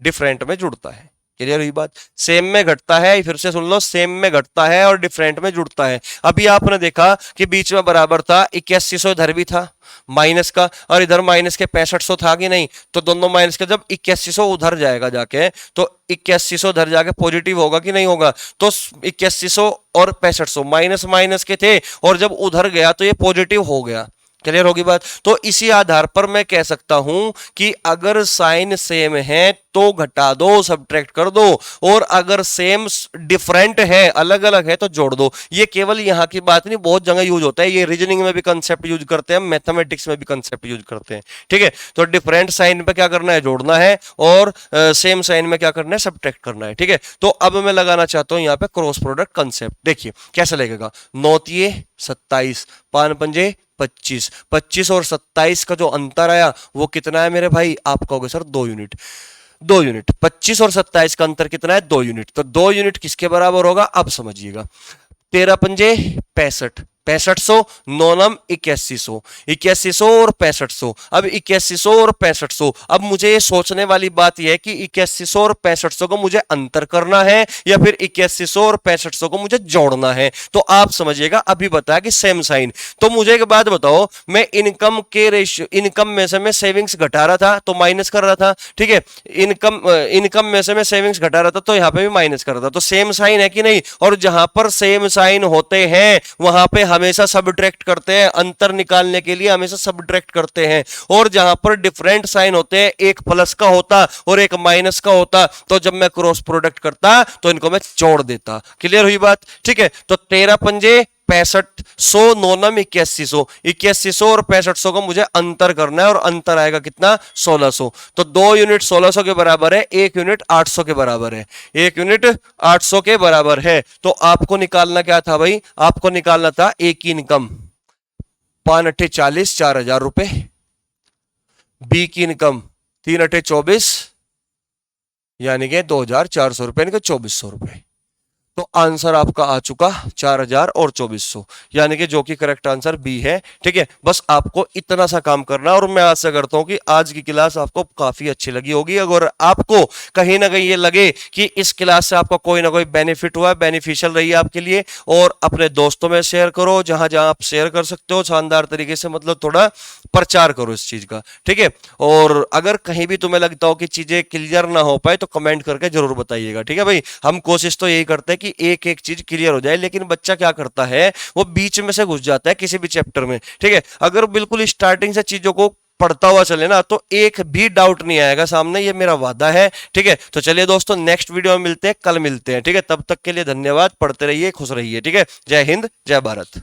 डिफरेंट में जुड़ता है। क्लियर हुई बात? सेम में घटता है, फिर से सुन लो, सेम में घटता है और डिफरेंट में जुड़ता है। अभी आपने देखा कि बीच में बराबर था, 8100 इधर भी था माइनस का, और इधर माइनस के 6500 था कि नहीं? तो दोनों माइनस के, जब 8100 उधर जाएगा जाके, तो 8100 उधर जाके पॉजिटिव होगा कि नहीं होगा? तो 8100 और 6500 माइनस माइनस के थे, और जब उधर गया तो ये पॉजिटिव हो गया। क्लियर होगी बात? तो इसी आधार पर मैं कह सकता हूं कि अगर साइन सेम है तो घटा दो, सब्ट्रैक्ट कर दो, और अगर सेम डिफरेंट है, अलग अलग है, तो जोड़ दो। ये केवल यहाँ की बात नहीं, बहुत जगह यूज होता है, ये रीजनिंग में भी कंसेप्ट यूज करते हैं, मैथमेटिक्स में भी कंसेप्ट यूज करते हैं। ठीक है, तो डिफरेंट साइन पे क्या करना है, जोड़ना है, और सेम साइन में क्या करना है, सब्ट्रैक्ट करना है। ठीक है, तो अब मैं लगाना चाहता हूं यहाँ पे क्रॉस प्रोडक्ट कंसेप्ट। देखिए कैसे लगेगा, 9 27, 5 पंजे 25, 25 और 27 का जो अंतर आया वो कितना है मेरे भाई, आप कहोगे सर 2 यूनिट। 2 यूनिट, 25 और 27 का अंतर कितना है, 2 यूनिट। तो 2 यूनिट किसके बराबर होगा, अब समझिएगा। 13 पंजे 65, 6500, 9 नम 8100, 8100 और 6500। अब 8100 और 6500, अब मुझे ये सोचने वाली बात यह है कि 8100 और 6500 को मुझे अंतर करना है या फिर 8100 और 6500 को मुझे जोड़ना है। तो आप समझिएगा, अभी बताया कि सेम साइन। तो मुझे एक बात बताओ, मैं इनकम के रेशियो, इनकम में से मैं सेविंग्स घटा रहा था तो माइनस कर रहा था। ठीक है, इनकम में से मैं सेविंग्स घटा रहा था तो यहां पे भी माइनस कर रहा था। तो सेम साइन है कि नहीं, और जहां पर सेम साइन होते हैं वहां पे हमेशा सब्ट्रैक्ट करते हैं, अंतर निकालने के लिए हमेशा सब्ट्रैक्ट करते हैं। और जहां पर डिफरेंट साइन होते हैं, एक प्लस का होता और एक माइनस का होता, तो जब मैं क्रॉस प्रोडक्ट करता तो इनको मैं जोड़ देता। क्लियर हुई बात। ठीक है, तो 13 पंजे 6500, 9 नम 8100, 8100 और 6500 को मुझे अंतर करना है, और अंतर आएगा कितना, 1600। तो 2 यूनिट 1600 के बराबर है, 1 यूनिट 800 के बराबर है, 1 यूनिट 800 के बराबर है। तो आपको निकालना क्या था भाई, आपको निकालना था एक की इनकम 5 अट्ठे 40, 4000 रुपए, बी की इनकम 3 अट्ठे 24 यानी कि 2400 रुपए, यानी कि 2400 रुपए। तो आंसर आपका आ चुका 4000 और 2400, यानी कि जो कि करेक्ट आंसर बी है। ठीक है, बस आपको इतना सा काम करना, और मैं आशा करता हूं कि आज की क्लास आपको काफी अच्छी लगी होगी। अगर आपको कहीं ना कहीं ये लगे कि इस क्लास से आपको कोई ना कोई बेनिफिट हुआ, बेनिफिशियल रही है आपके लिए, और अपने दोस्तों में शेयर करो, जहां जहां आप शेयर कर सकते हो शानदार तरीके से, मतलब थोड़ा प्रचार करो इस चीज का। ठीक है, और अगर कहीं भी तुम्हें लगता हो कि चीजें क्लियर ना हो पाए तो कमेंट करके जरूर बताइएगा। ठीक है भाई, हम कोशिश तो यही करते हैं कि एक एक चीज क्लियर हो जाए, लेकिन बच्चा क्या करता है, वो बीच में से घुस जाता है किसी भी चैप्टर में। ठीक है, अगर बिल्कुल स्टार्टिंग से चीजों को पढ़ता हुआ चले ना, तो एक भी डाउट नहीं आएगा सामने, ये मेरा वादा है। ठीक है, तो चलिए दोस्तों, नेक्स्ट वीडियो में मिलते हैं, कल मिलते हैं। ठीक है, तब तक के लिए धन्यवाद, पढ़ते रहिए, खुश रहिए। ठीक है, जय हिंद, जय भारत।